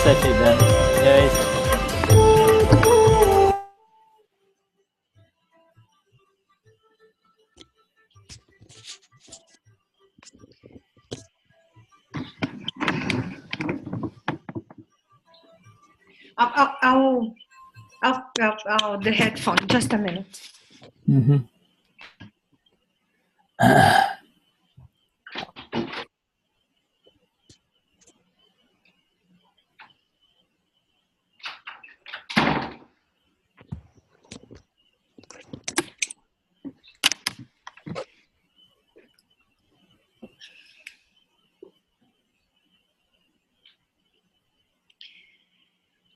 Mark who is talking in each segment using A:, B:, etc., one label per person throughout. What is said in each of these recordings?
A: Sachidan. Jai
B: I'll the headphone, just a minute.
A: Mm-hmm.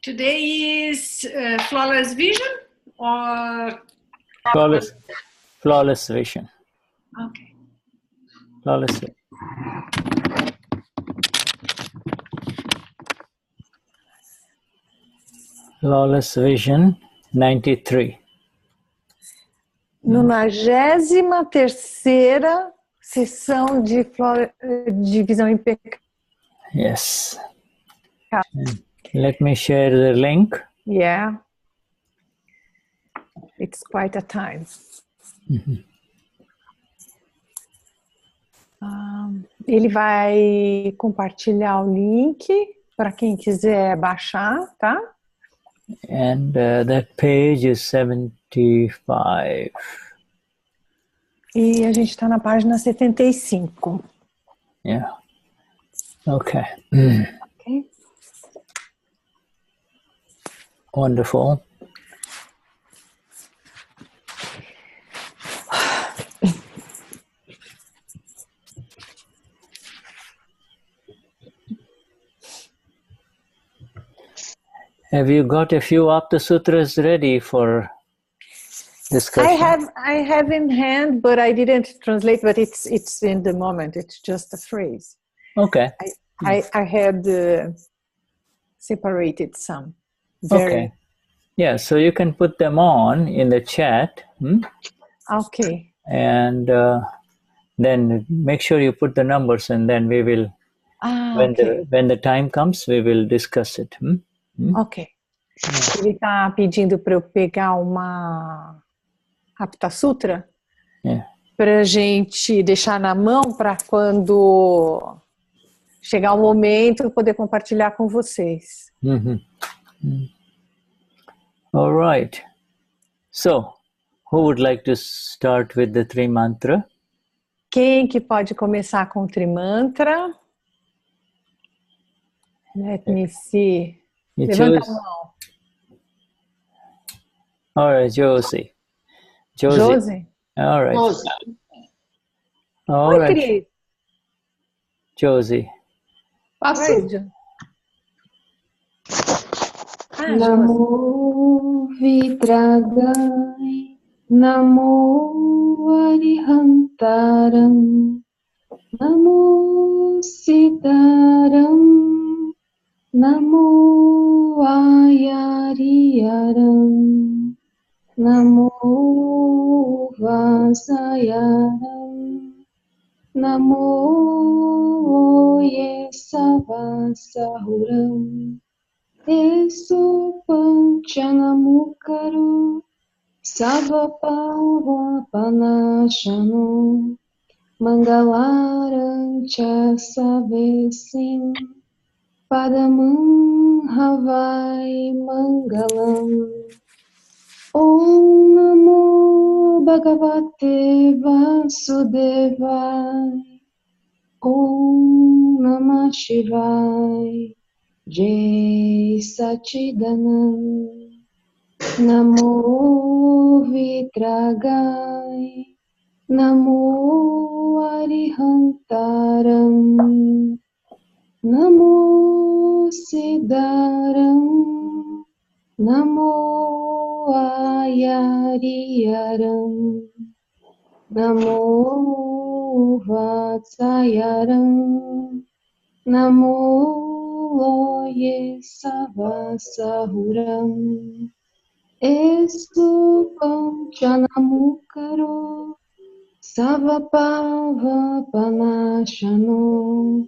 B: Today is flawless vision or
A: Flawless vision.
B: okay.
A: Flawless vision. Flawless vision 93.
B: 93ª sessão de visão impecável.
A: Yes. Let me share the link.
B: Yeah. It's quite a time.
A: Mm-hmm.
B: Ele vai compartilhar o link para quem quiser baixar, tá?
A: And that page is 75.
B: E a gente está na página 75.
A: Yeah. Okay.
B: Okay.
A: Wonderful. Have you got a few Aptasutras ready for discussion?
B: I have in hand, but I didn't translate. But it's in the moment. It's just a phrase.
A: Okay.
B: I had separated some.
A: Okay. Yeah, so you can put them on in the chat.
B: Okay.
A: And then make sure you put the numbers, and then we will, when the time comes, we will discuss it.
B: Ok. Ele está pedindo para eu pegar uma Aptasutra para a gente deixar na mão para quando chegar o momento eu poder compartilhar com vocês.
A: All right. So, who would like to start with the Tri Mantra?
B: Quem que pode começar com o Trimantra? Let me see. Levanta a mão.
A: All right, Josie.
B: Josie?
A: All right.
B: Josie.
A: All right. Cris. Josie.
C: Namo Vitragai, Namo Arihantaram, Namo Sitaram, Namo Ayariyaram, Namo Vasayaram, Namo Yesavasahuram, Esu Panchanamukaro, Savapava Panashano, Mangalarancha Savesim, Padamam Havai Mangalam. Om Namo Bhagavate Vasudevai, Om Namah Shivai, Jai Satchidanand. Namo Vitragai, Namo Arihantaram, Namo Siddharam, Namo Ayariyaram, Namo Vatsayaram, Namo Yesavasahuram, Estu Panchanamukaro, Savapava Panashano,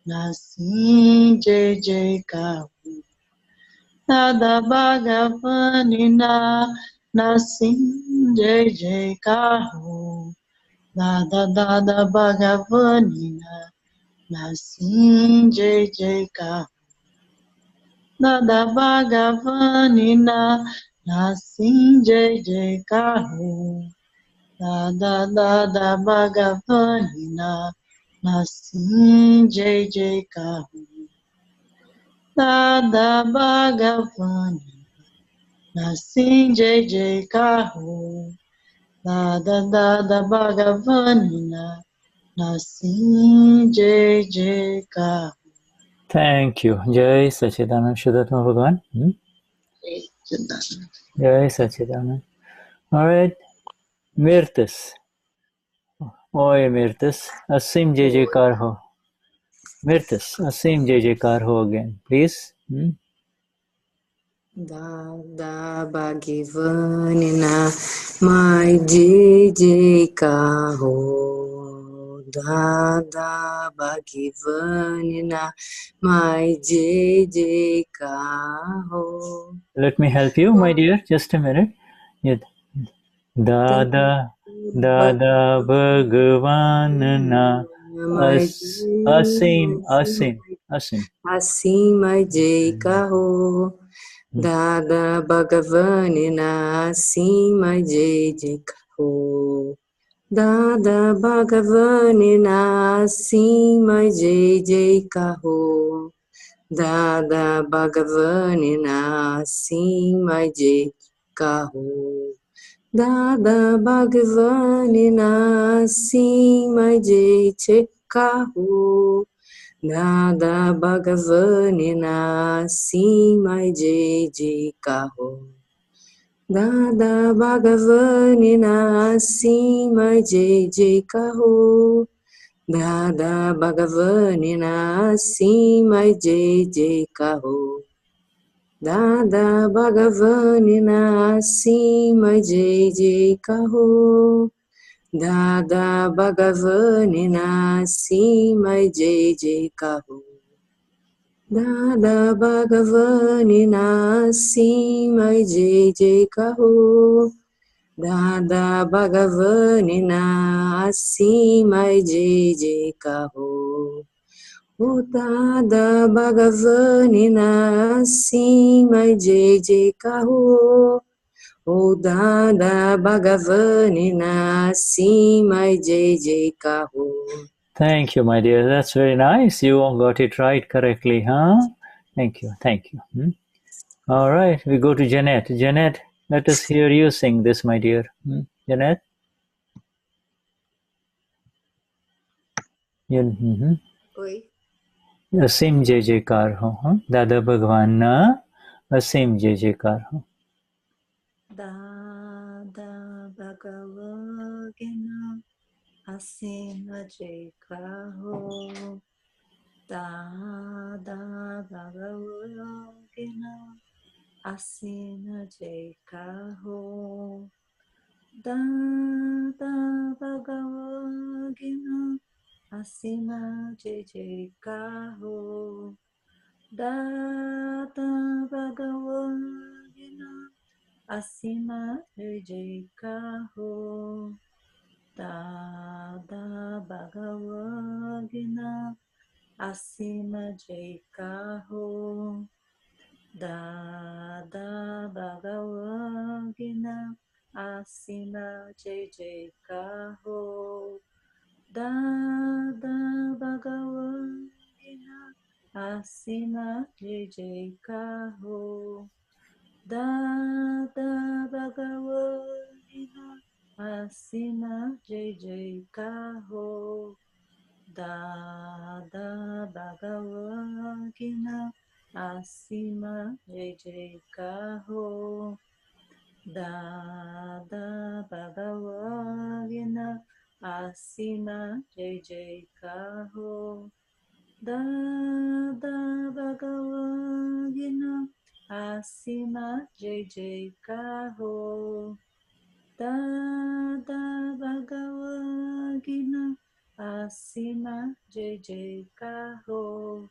D: Nassim Jai Jai Kaho. Dada Bhagavanina Nassim Jai Jai Kaho. Dada Bhagavanina Nassim Jai Jai Kaho. Dada Bhagavanina Nassim Jai Jai Kaho. Dada Bhagavanina Nassim Jai Jai Kaho. Dada Bhagavanina Nassim Jai Jai Kaho. Dada Bhagavanina Nassim Jai Jai Kaho.
A: Thank you. Jai Sachidanand Shuddhatma Bhagavan. Jai Sachidanand. All right. Mirtas. Oi, Mirtas. Asim Jai Jaikar ho. Mirtas. Asim Jai Jaikar ho again. Please.
C: Dada Bhagavanina Mai Jai Jai Kaho. Dada Bhagavanina Mai Jai Jai Kaho.
A: Let me help you, my dear. Just a minute. Dada Bhagavanina Asim
C: Assim Mai Jai Kaho. Dada Bhagavanina assim Mai Jai Jai Kaho. Dada Bhagavanina assim Mai Jai Jai Kaho. Dada Bhagavanina assim Mai Jai Kaho. Dada Bhagavanina assim Mai Jai Jai Kaho. Dada Bhagavanina assim Mai Jai Jai Kaho. Dada Bhagavanina assim Mai Jai Jai Kaho. Dada Bhagavanina assim Mai Jai Jai Kaho. Dada Bhagavanina assim Mai Jai Jai Kaho. Dada Bhagavanina assim Mai Jai Jai Kaho. Dada Bhagavanina assim Mai Jai Jai Kaho. Dada Bhagavanina assim Mai Jai Jai Kaho. O Dada Bhagavanina assim Mai Jai Jai Kaho. O Dada Bhagavanina assim Mai Jai Jai Kaho.
A: Thank you, my dear. That's very nice. You all got it right correctly, huh? Thank you. All right, we go to Janet. Janet, let us hear you sing this, my dear. Janet?
C: Oi.
A: Asim Jai Jaikar ho. Dada Bhagwan na Asim Jai Jaikar ho.
C: Dada Bhagavagina Asima Jai Kaho. Dada Bhagavagina Asima Jai Kaho. Dada Bhagavagina Asima Jai Jai Kaho. Dada Bhagavagina Asima Jai Jai Kaho. Dada Bhagavagina Asima Jai Kaho. Dada Bhagavagina Asima Jai Jai Kaho. Dada Bhagavagina Asima Jai Jai Kaho. Dada Bhagavagina Asima Jai Jai Kaho. Dada Bhagavagina Asima Jai Jai Kaho. Dada Bhagavagina Asima Jai Jai Kaho. Dada Bhagavagina Asima Jai Jai Kaho. Dada Bhagavagina Asima Jai Jai Karo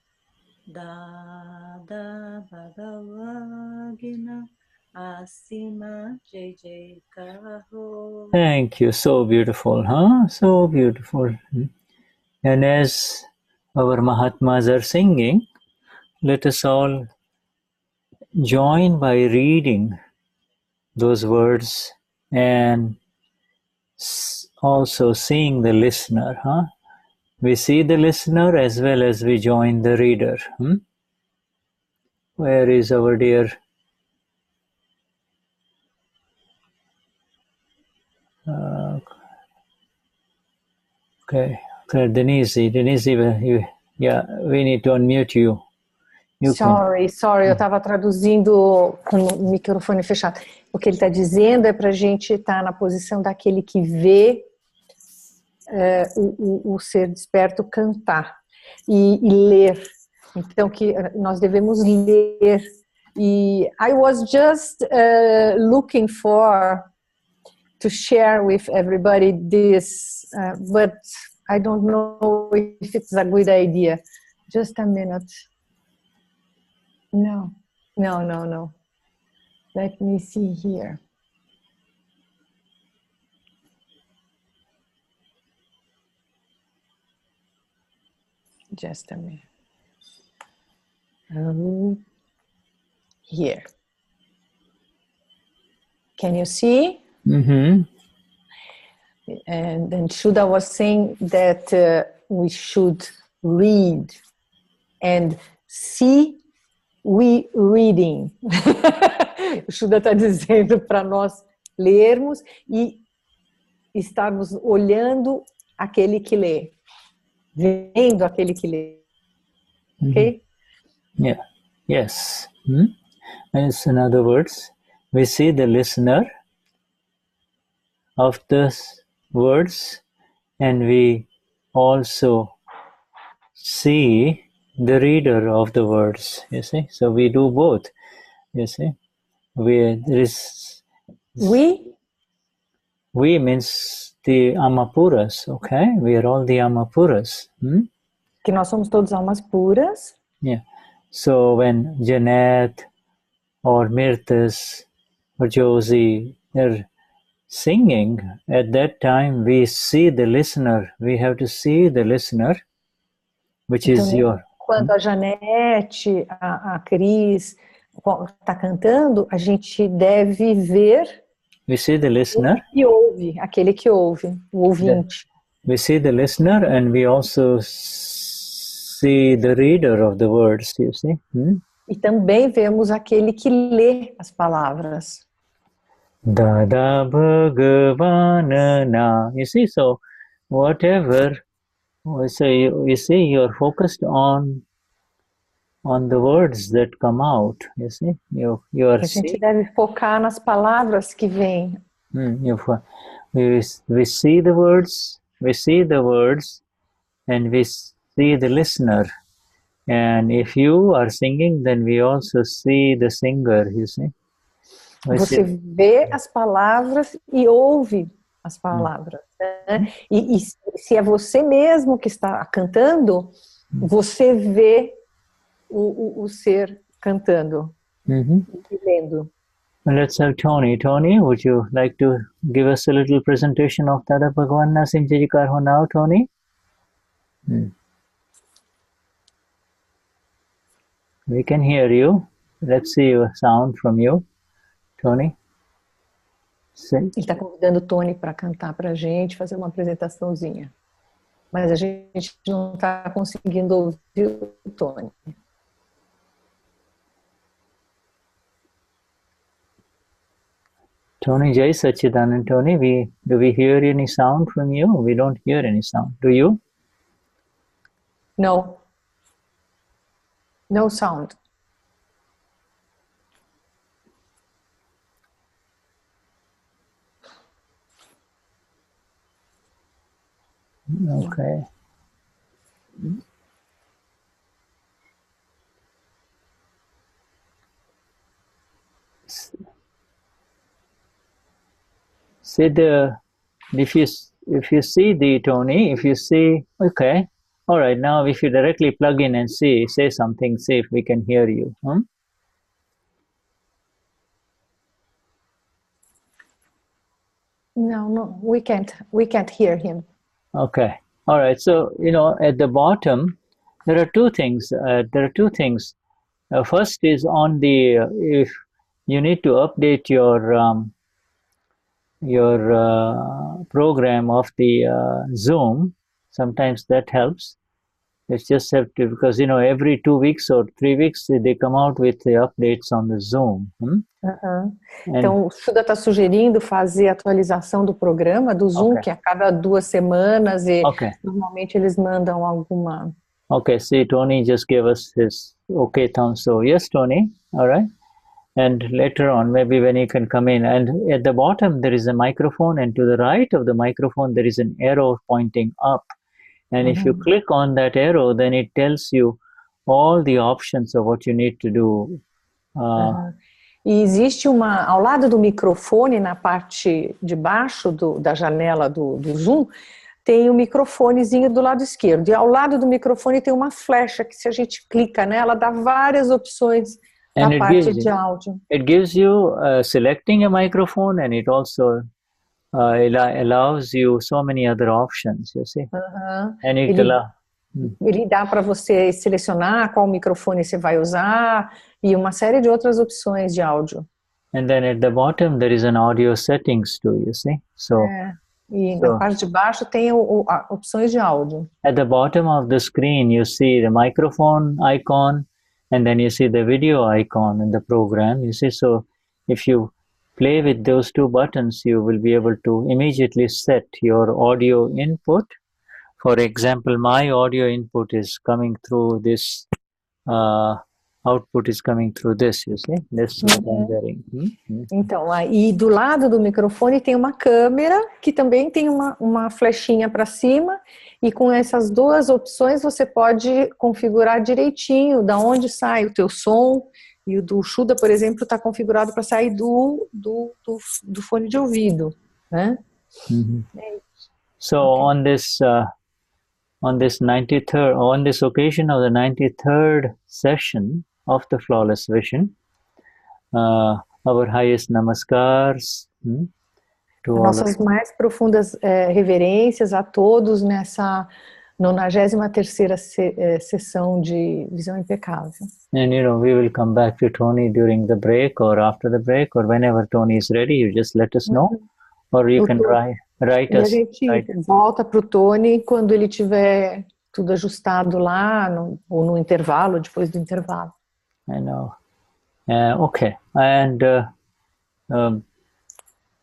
C: Dada Bhagavagina Asima Jai Jai Karo.
A: Thank you. So beautiful, huh? So beautiful. And as our Mahatmas are singing, let us all join by reading those words and also seeing the listener, huh? We see the listener as well as we join the reader. Where is our dear okay, Denize, yeah, we need to unmute you. You
B: Sorry, eu estava traduzindo com o microfone fechado. O que ele está dizendo é para a gente estar na posição daquele que vê o ser desperto cantar e ler. Então, que nós devemos ler. E I was just looking for to share with everybody this, but I don't know if it's a good idea. Just a minute. No. Let me see here. Just a minute. Here. Can you see?
A: Mm-hmm.
B: And then Shuddha was saying that we should read and see we reading. O Shuddha está dizendo para nós lermos e estarmos olhando aquele que lê, vendo aquele que lê. Okay?
A: Yeah. Yes. As in other words, we see the listener of the words and we also see the reader of the words, you see. So we do both, you see. We means the Amapuras, okay? We are all the Amapuras.
B: Que nós somos todos almas puras.
A: Yeah. So when Janet or Muitas or Josie are singing, at that time we see the listener. We have to see the listener, which
B: então,
A: is your...
B: Quando a Janete, a Cris está cantando, a gente deve ver...
A: We see the listener.
B: Que ouve, aquele que ouve, o ouvinte.
A: We see the listener and we also see the reader of the words, you see.
B: E também vemos aquele que lê as palavras.
A: Dada Bhagavanana. You see, so whatever we say, you see, you're focused on the words that come out. You see, you are.
B: A gente deve focar nas palavras que vêm.
A: We see the words. We see the words, and we see the listener. And if you are singing, then we also see the singer. You see.
B: Você vê as palavras e ouve as palavras. Né? E se é você mesmo que está cantando, você vê o ser cantando e lendo.
A: Let's have Tony. Tony, would you like to give us a little presentation of Dada Bhagavan Nasimjikar Ho now, Tony? We can hear you. Let's see a sound from you, Tony.
B: Ele está convidando o Tony para cantar para a gente, fazer uma apresentaçãozinha. Mas a gente não está conseguindo ouvir o Tony.
A: Tony Jai Sachidanand, Tony, do we hear any sound from you? We don't hear any sound. Do you?
B: No. No sound.
A: Okay. Say if if you see the Tony, if you see, okay, all right. Now, if you directly plug in and say something, see if we can hear you.
B: No, we can't hear him.
A: Okay, all right. So at the bottom, there are two things. First is on the if you need to update your program of the Zoom. Sometimes that helps. It's just have to, because every 2 weeks or 3 weeks they come out with the updates on the Zoom.
B: Então o Shuddha está sugerindo fazer atualização do programa do Zoom, que é a cada 2 semanas, e normalmente eles mandam alguma.
A: Okay, see, Tony just gave us his okay thumb. So yes, Tony, all right. And later on, maybe when he can come in, and at the bottom there is a microphone, and to the right of the microphone there is an arrow pointing up. And if you click on that arrow, then it tells you all the options of what you need to do.
B: E existe ao lado do microfone, na parte de baixo da janela do Zoom, tem um microfonezinho do lado esquerdo. E ao lado do microfone tem uma flecha que, se a gente clica nela, dá várias opções da parte de áudio.
A: It gives you selecting a microphone, and it also allows you so many other options, you see. And
B: ele dá para você selecionar qual microfone você vai usar e uma série de outras opções de áudio.
A: And then at the bottom there is an audio settings too, you see.
B: E na parte de baixo tem opções de áudio.
A: At the bottom of the screen you see the microphone icon, and then you see the video icon in the program, you see. So if you play with those two buttons, you will be able to immediately set your audio input. For example, my audio input is coming through this, output is coming through this, you see. This is what I'm wearing.
B: Então, aí do lado do microfone tem uma câmera que também tem uma flechinha para cima, e com essas duas opções você pode configurar direitinho da onde sai o teu som. E o do Shuddha, por exemplo, está configurado para sair do fone de ouvido, né?
A: So on this 93rd, on this occasion of the 93rd session of the Flawless Vision, our highest namaskars to all.
B: Nossas mais profundas reverências a todos nessa 93ª sessão de visão impecável.
A: And we will come back to Tony during the break or after the break, or whenever Tony is ready. You just let us know, or you can write us.
B: E a gente volta para o Tony quando ele tiver tudo ajustado lá, ou no intervalo, depois do intervalo.
A: I know. Okay, and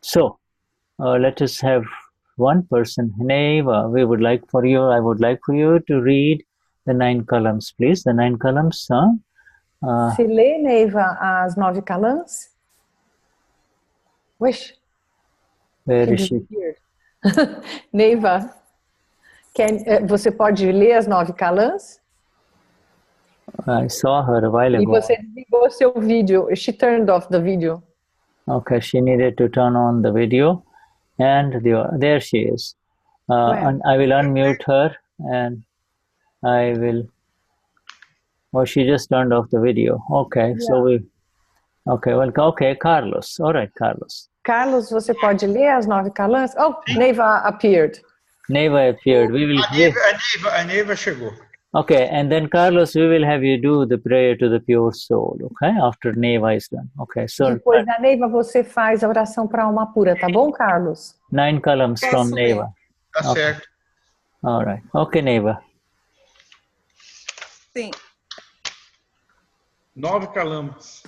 A: so let us have one person. Neva, I would like for you to read the 9 columns, please. The 9 columns.
B: Se lê, Neva, as 9 columns. Wish.
A: Where is she?
B: Neva, você pode ler as 9 columns?
A: I saw her a while ago.
B: E você desligou seu vídeo. She turned off the video.
A: Okay, she needed to turn on the video, and there she is. And I will unmute her, and I will. Oh, she just turned off the video. Okay, so okay, Carlos. All right, Carlos.
B: Carlos, você pode ler as 9 columns? Oh, Neva appeared.
A: Neva appeared.
E: A Neva chegou.
A: Okay, and then Carlos, we will have you do the prayer to the pure soul, okay? After Neva is done. Okay, so
B: depois da Neva você faz a oração para a alma pura, tá bom, Carlos?
A: 9 columns from Neva.
E: Tá certo.
A: All right. Okay, Neva.
C: Sim.
E: 9 columns.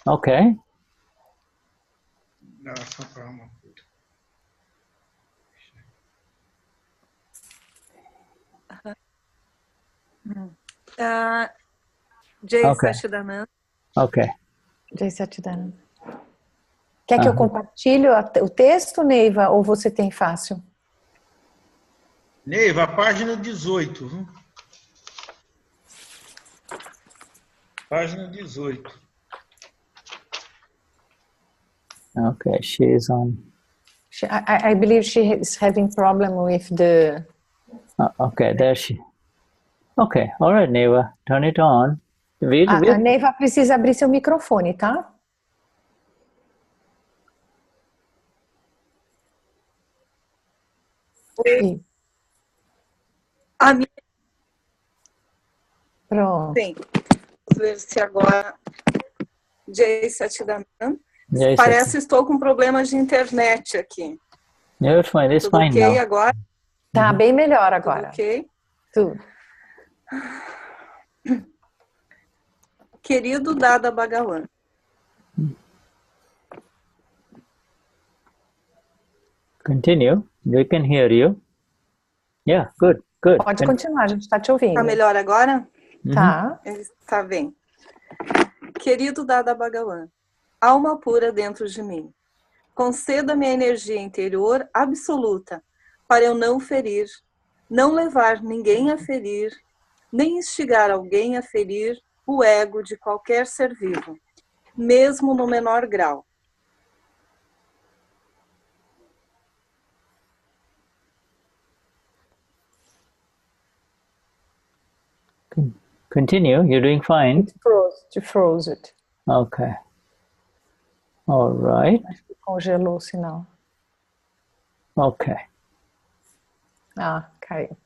A: Okay.
E: Oração para a alma pura.
C: Jai
A: Okay.
C: Satchidananda.
A: Okay.
B: Jai Satchidananda. Quer que eu compartilhe o texto, Neiva, ou você tem fácil?
E: Neiva, a página 18. Viu? Página 18.
A: Okay, she is on.
B: I believe she is having problem with the...
A: Okay, there she... Okay, all right, Neva, turn it on.
B: A Neva precisa abrir seu microfone, tá? Oi.
F: A minha...
B: Pronto.
F: Bem, vamos ver se agora... Jay Satchidanand. Parece que estou com problemas de internet aqui.
A: No, it's fine. It's
F: Tudo
A: fine
F: ok
A: now.
F: agora?
B: Tá bem melhor agora.
F: Tudo ok?
B: Tudo.
F: Querido Dada Bhagavan.
A: Continue. We can hear you. Yeah, good, good.
B: Pode continuar, a gente está te ouvindo.
F: Tá melhor agora?
B: Tá.
F: Tá bem. Querido Dada Bhagavan, alma pura dentro de mim, conceda-me a energia interior absoluta para eu não ferir, não levar ninguém a ferir, nem instigar alguém a ferir o ego de qualquer ser vivo, mesmo no menor grau.
A: Continue. You're doing fine.
B: It froze it.
A: Okay. All right.
B: Acho que congelou o sinal.
A: Okay.
B: Caiu.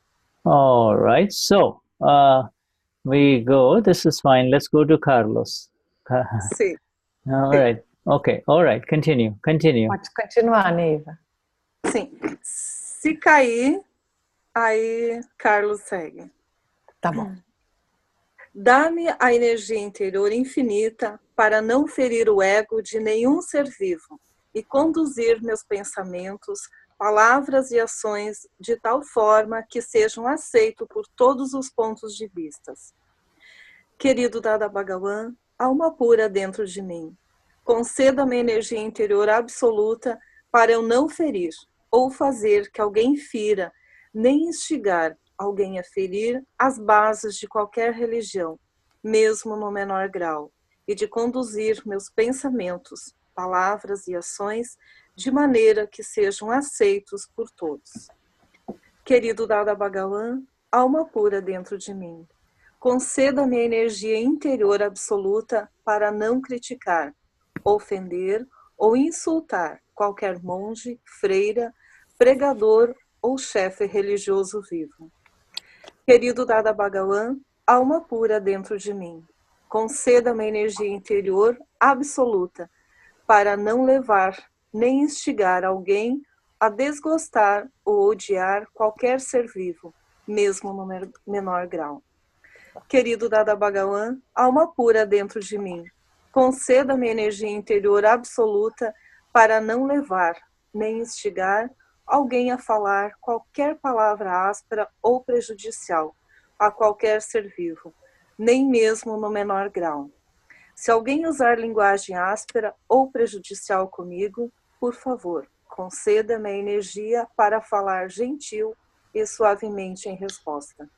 A: All right. So, we go. This is fine. Let's go to Carlos.
F: Sim.
A: All right. Okay. All right. Continue. Continue.
B: Pode continuar, Neiva.
F: Sim. Se cair, aí Carlos segue.
B: Tá bom.
F: Dá-me a energia interior infinita para não ferir o ego de nenhum ser vivo e conduzir meus pensamentos, palavras e ações de tal forma que sejam aceitos por todos os pontos de vista. Querido Dada Bhagavan, alma pura dentro de mim, conceda-me energia interior absoluta para eu não ferir ou fazer que alguém fira, nem instigar alguém a ferir as bases de qualquer religião, mesmo no menor grau, e de conduzir meus pensamentos, palavras e ações de maneira que sejam aceitos por todos. Querido Dada Bhagavan, alma pura dentro de mim, conceda-me a energia interior absoluta para não criticar, ofender ou insultar qualquer monge, freira, pregador ou chefe religioso vivo. Querido Dada Bhagavan, alma pura dentro de mim, conceda-me energia interior absoluta para não levar nem instigar alguém a desgostar ou odiar qualquer ser vivo, mesmo no menor grau. Querido Dada Bhagavan, alma pura dentro de mim, conceda-me energia interior absoluta para não levar nem instigar alguém a falar qualquer palavra áspera ou prejudicial a qualquer ser vivo, nem mesmo no menor grau. Se alguém usar linguagem áspera ou prejudicial comigo, por favor, conceda-me a energia para falar gentil e suavemente em resposta.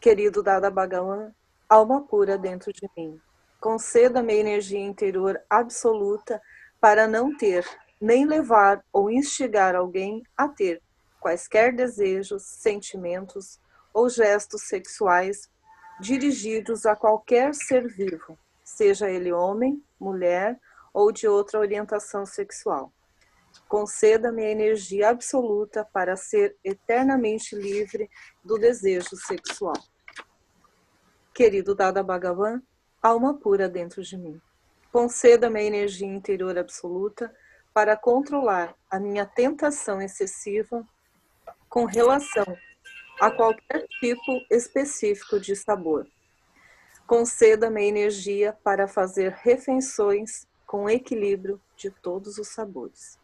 F: Querido Dada Bhagavan, alma pura dentro de mim, conceda-me a energia interior absoluta para não ter, nem levar ou instigar alguém a ter quaisquer desejos, sentimentos ou gestos sexuais dirigidos a qualquer ser vivo, seja ele homem, mulher ou de outra orientação sexual. Conceda-me a energia absoluta para ser eternamente livre do desejo sexual. Querido Dada Bhagavan, alma pura dentro de mim, conceda-me a energia interior absoluta para controlar a minha tentação excessiva com relação a qualquer tipo específico de sabor. Conceda-me a energia para fazer refeições com equilíbrio de todos os sabores.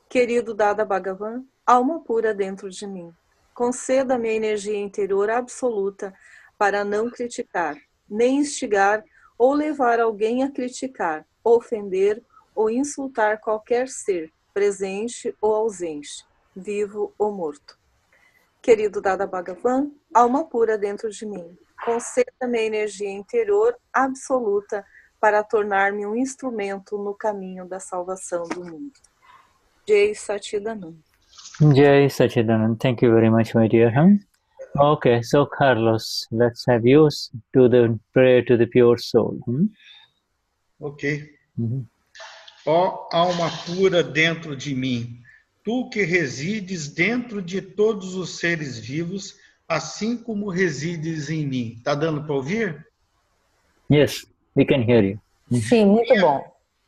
F: Querido Dada Bhagavan, alma pura dentro de mim, conceda-me a energia interior absoluta para não criticar, nem instigar ou levar alguém a criticar, ofender ou insultar qualquer ser, presente ou ausente, vivo ou morto. Querido Dada Bhagavan, alma pura dentro de mim, conceda-me a energia interior absoluta para tornar-me um instrumento no caminho da salvação do mundo. Jai Satchidananda.
A: Jai Satchidanand. Thank you very much, my dear. Okay, so Carlos, let's have you do the prayer to the pure soul.
E: Ok. Ó alma pura dentro de mim, tu que resides dentro de todos os seres vivos, assim como resides em mim. Tá dando para ouvir?
A: Yes, we can hear you.
B: Sim, muito bom.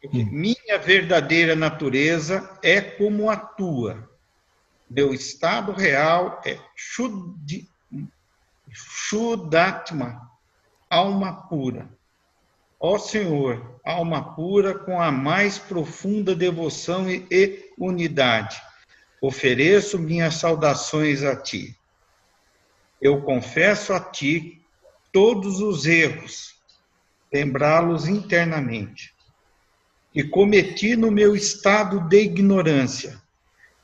E: Okay. Minha verdadeira natureza é como a tua. Meu estado real é Shuddhatma, alma pura. Ó Senhor, alma pura com a mais profunda devoção e unidade, ofereço minhas saudações a Ti. Eu confesso a Ti todos os erros, lembrá-los internamente, que cometi no meu estado de ignorância.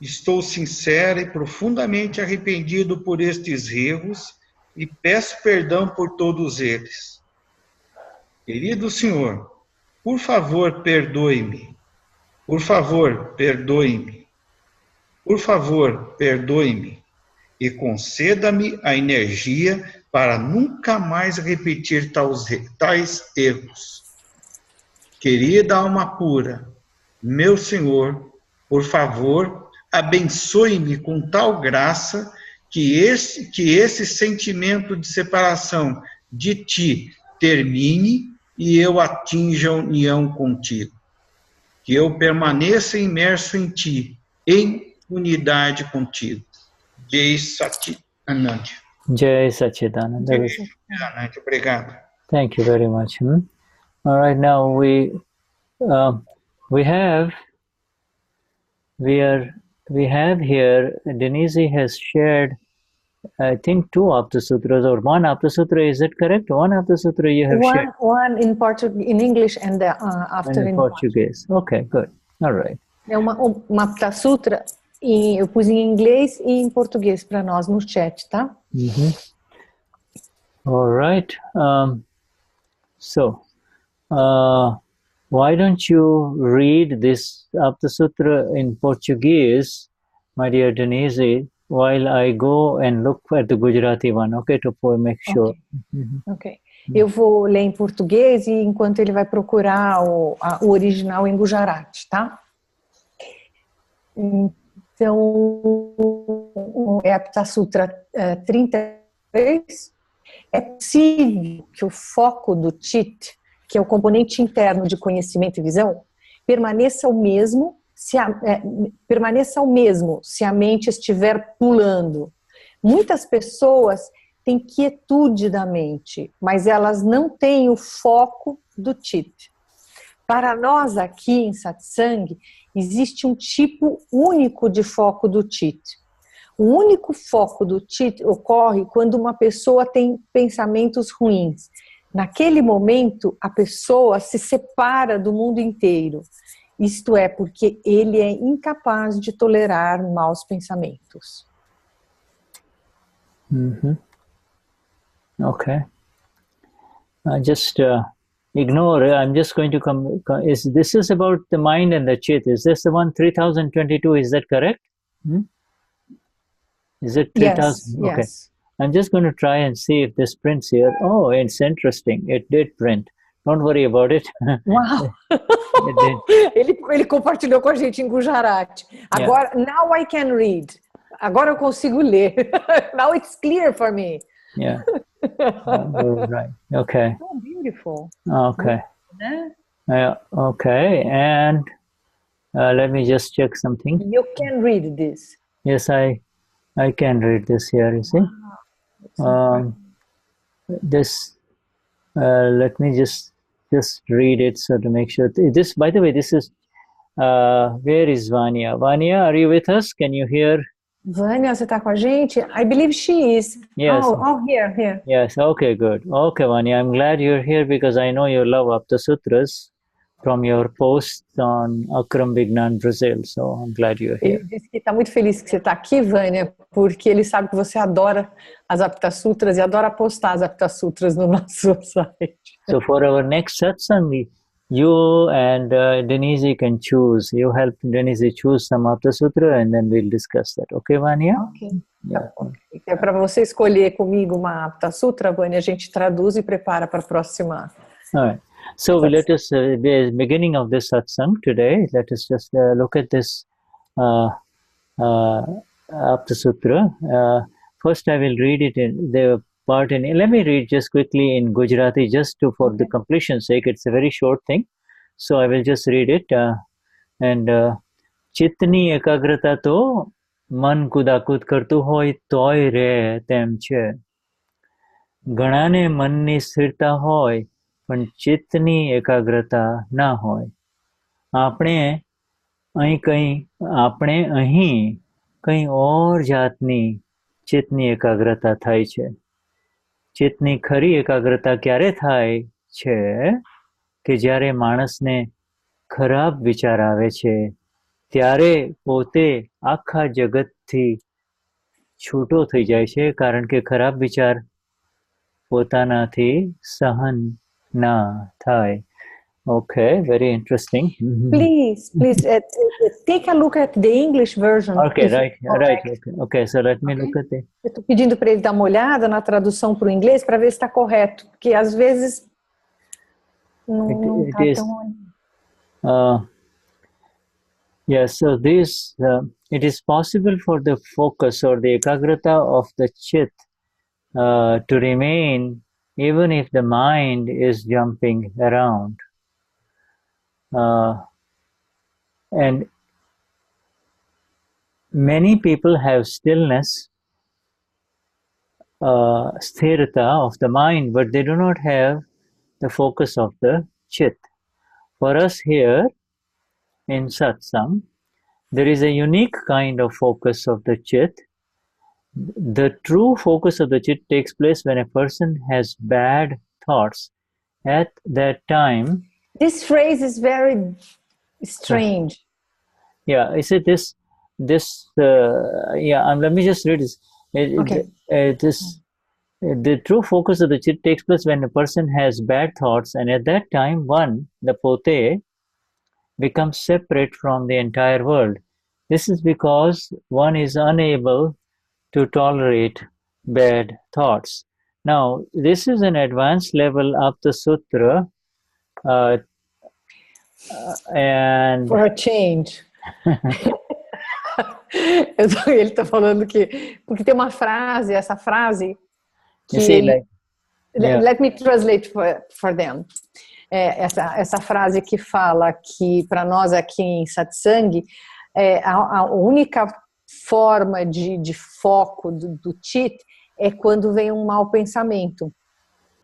E: Estou sincera e profundamente arrependido por estes erros e peço perdão por todos eles. Querido Senhor, por favor, perdoe-me. Por favor, perdoe-me. Por favor, perdoe-me. E conceda-me a energia para nunca mais repetir tais erros. Querida alma pura, meu Senhor, por favor, abençoe-me com tal graça que esse sentimento de separação de Ti termine e eu atinja a união contigo. Que eu permaneça imerso em Ti, em unidade contigo. Jai Satchidananda.
A: Jai Satchidananda.
E: Jai Satchidananda. Obrigado.
A: Thank you very much. All right, now we have here, Denize has shared, I think, 2 Aptasutras or 1 Aptasutra. Is that correct? 1 Aptasutra you have shared?
B: One in in English and after
A: in Portuguese. Okay, good. All right.
B: É uma Aptasutra, eu pus em inglês e em português para nós no chat, tá?
A: All right. Why don't you read this Aptasutra in Portuguese, my dear Denize, while I go and look at the Gujarati one, okay, to make sure.
B: Ok. Eu vou ler em português e enquanto ele vai procurar o original em Gujarati, tá? Então, é Aptasutra 33. É possível que o foco do Chit, que é o componente interno de conhecimento e visão, permaneça o mesmo se a mente estiver pulando. Muitas pessoas têm quietude da mente, mas elas não têm o foco do Chit. Para nós aqui em Satsang, existe um tipo único de foco do Chit. O único foco do Chit ocorre quando uma pessoa tem pensamentos ruins. Naquele momento, a pessoa se separa do mundo inteiro. Isto é, porque ele é incapaz de tolerar maus pensamentos.
A: Okay. Just ignore. I'm just going to come. This is about the mind and the Chit. Is this the one 3022? Is that correct? Is it 3000?
B: Yes.
A: Okay.
B: Yes.
A: I'm just going to try and see if this prints here. Oh, it's interesting. It did print. Don't worry about it.
B: Uau! Ele compartilhou com a gente em Gujarati. Agora, now I can read. Agora eu consigo ler. Now it's clear for me.
A: Yeah. Right. Okay.
B: So beautiful.
A: Okay.
B: Né?
A: Okay. And let me just check something.
B: You can read this.
A: Yes, I can read this here. You see. This. Let me just read it so to make sure. This, by the way, this is. Where is Vanya? Vanya, are you with us? Can you hear?
B: Vânia, você está com a gente? I believe she is.
A: Yes.
B: Oh, here.
A: Yes. Okay. Good. Okay, Vanya. I'm glad you're here because I know you love Aptasutras from your posts on Akram Vignan, Brazil. So I'm glad you're here.
B: Ele disse que está muito feliz que você está aqui, Vânia, porque ele sabe que você adora as Aptasutras e adora postar as Aptasutras no nosso site.
A: So for our next satsang, you and Denize can choose. You help Denize choose some Aptasutra and then we'll discuss that. Okay, Vanya?
B: Ok.
A: Yeah.
B: É para você escolher comigo uma Aptasutra, Vânia, a gente traduz e prepara para a próxima.
A: All right. So we let us, the beginning of this satsang today, let us just look at this Aptasutra. First, I will read it in the part in. Let me read just quickly in Gujarati, just to for the completion's sake. It's a very short thing, so I will just read it. Chitni ekagrata to man kudakut kartu hoy toy re tem che. ઘણાને મનની સ્થિરતા હોય પણ ચિત્તની એકાગ્રતા ના હોય. આપણે અહીં કઈ ઓર જાતની ચિત્તની એકાગ્રતા થાય છે. ચિત્તની ખરી એકાગ્રતા ક્યારે થાય છે કે જ્યારે માણસને ખરાબ વિચાર આવે છે ત્યારે પોતે આખા જગતથી છૂટો થઈ જાય છે કારણ કે ખરાબ વિચાર પોતાનાથી સહન ના થાય. Okay, very interesting.
B: Please, take a look at the English version.
A: Okay, right. Okay, so let me look at it.
B: Eu estou pedindo para ele dar uma olhada na tradução para o inglês para ver se está correto, porque às vezes não está tão...
A: Yes, so this, it is possible for the focus or the ekagrata of the Chit to remain even if the mind is jumping around. And many people have stillness, sthirata of the mind, but they do not have the focus of the Chit. For us here in Satsang, there is a unique kind of focus of the Chit. The true focus of the Chit takes place when a person has bad thoughts. At that time...
B: This phrase is very strange.
A: Yeah, is it this let me just read this.
B: Okay.
A: The true focus of the Chit takes place when a person has bad thoughts, and at that time, the pote, becomes separate from the entire world. This is because one is unable to tolerate bad thoughts. Now, this is an advanced level Aptasutra, and
B: for a change. Ele está falando que porque tem uma frase, essa frase que ele, let me translate for them. Essa frase que fala que para nós aqui em Satsang a única forma de foco do Chit é quando vem um mau pensamento.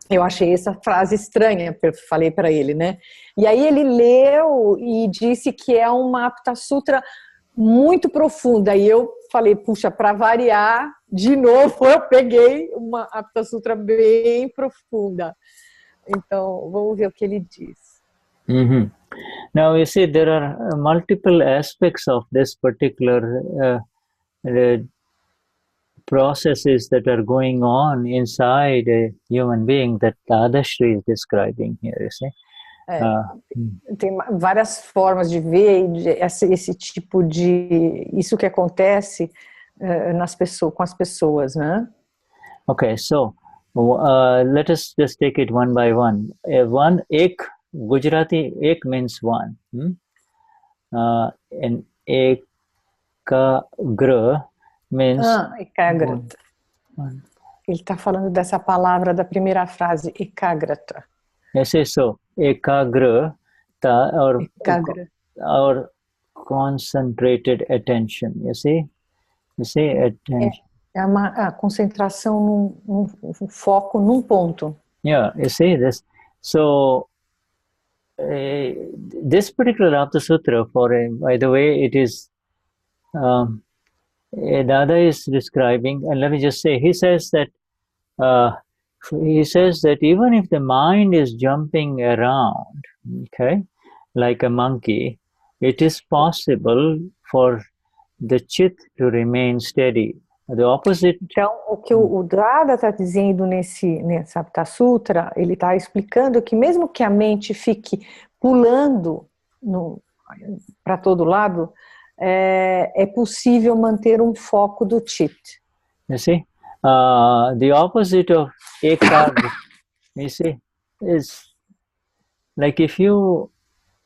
B: Eu achei essa frase estranha, eu falei para ele, né? E aí ele leu e disse que é uma Aptasutra muito profunda. E eu falei, puxa, para variar, de novo eu peguei uma Aptasutra bem profunda. Então, vamos ver o que ele diz.
A: Now, you see, there are multiple aspects of this particular processes that are going on inside a human being that Daadshri is describing here, you see.
B: Tem várias formas de ver esse tipo de... Isso que acontece nas pessoas, com as pessoas, né?
A: Okay, so let us just take it one by one. Ek, Gujarati, ek means one. And ekagra means...
B: ekagrata. Ele está falando dessa palavra da primeira frase, ekagrata.
A: Yes, so ekagrata or concentrated attention, you see? You see, attention.
B: É uma concentração num foco num ponto.
A: Yeah, you see this. So this particular Aptasutra, by the way, it is Dada is describing, and let me just say, he says that even if the mind is jumping around, okay, like a monkey, it is possible for the Chit to remain steady. The opposite.
B: Então, o que o Dada está dizendo nessa Aptasutra, ele está explicando que mesmo que a mente fique pulando para todo lado, é possível manter um foco do Chit.
A: You see, the opposite of ekagrata, you see, is like if you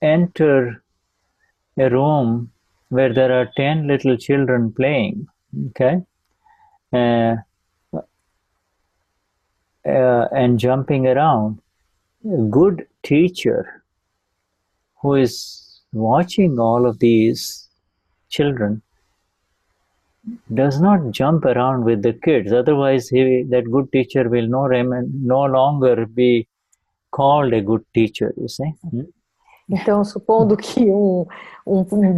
A: enter a room where there are 10 little children playing, okay, and jumping around, a good teacher who is watching all of these children does not jump around with the kids. Otherwise, that good teacher will no longer be called a good teacher, you see.
B: Então, supondo que um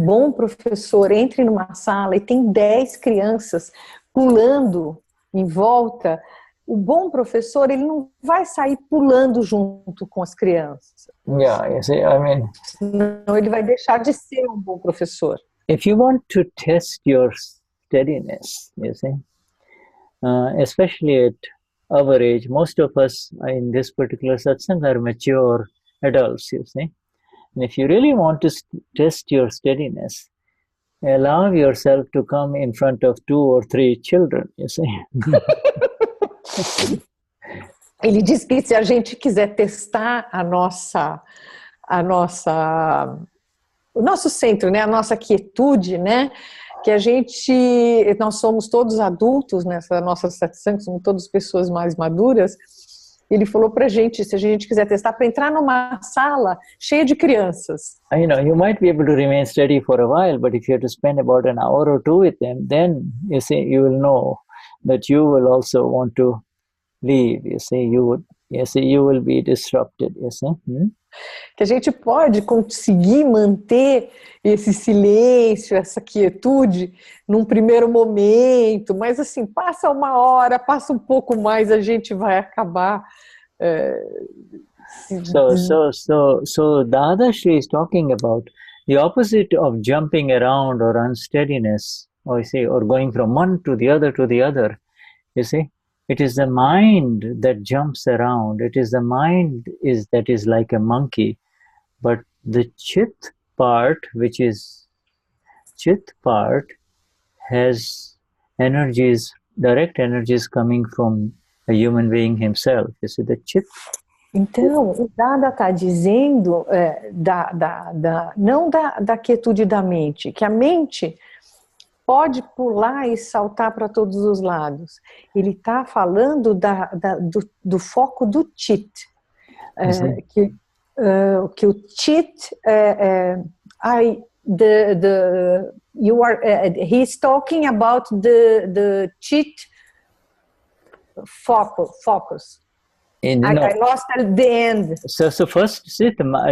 B: bom professor entre numa sala e tem 10 crianças pulando em volta, o bom professor, ele não vai sair pulando junto com as crianças.
A: Yeah, you see, I mean,
B: senão ele vai deixar de ser um bom professor.
A: If you want to test your steadiness, you see, especially at our age, most of us in this particular satsang are mature adults, you see. And if you really want to test your steadiness, allow yourself to come in front of 2 or 3 children, you see.
B: Ele diz que se a gente quiser testar o nosso centro, né, a nossa quietude, né, que nós somos todos adultos nessa nossa satsang, somos todas pessoas mais maduras. Ele falou pra gente, se a gente quiser testar, para entrar numa sala cheia de crianças.
A: You know, you might be able to remain steady for a while, but if you have to spend about an hour or 2 with them, then you see, you will know that you will also want to leave. You see, you will be disrupted. You see.
B: Que a gente pode conseguir manter esse silêncio, essa quietude num primeiro momento, mas assim, passa 1 hora, passa um pouco mais, a gente vai acabar.
A: So Daadshri is talking about the opposite of jumping around or unsteadiness, or going from one to the other. You see, it is the mind that jumps around. It is the mind that is like a monkey, but the Chit part, which is Chit part, has energies, direct energies coming from a human being himself. You see, the Chit.
B: Então, o Dada está dizendo não da quietude da mente, que a mente pode pular e saltar para todos os lados. Ele está falando do foco do Chit. Que o Chit, he's talking about the Chit focus. I lost at the end.
A: So first,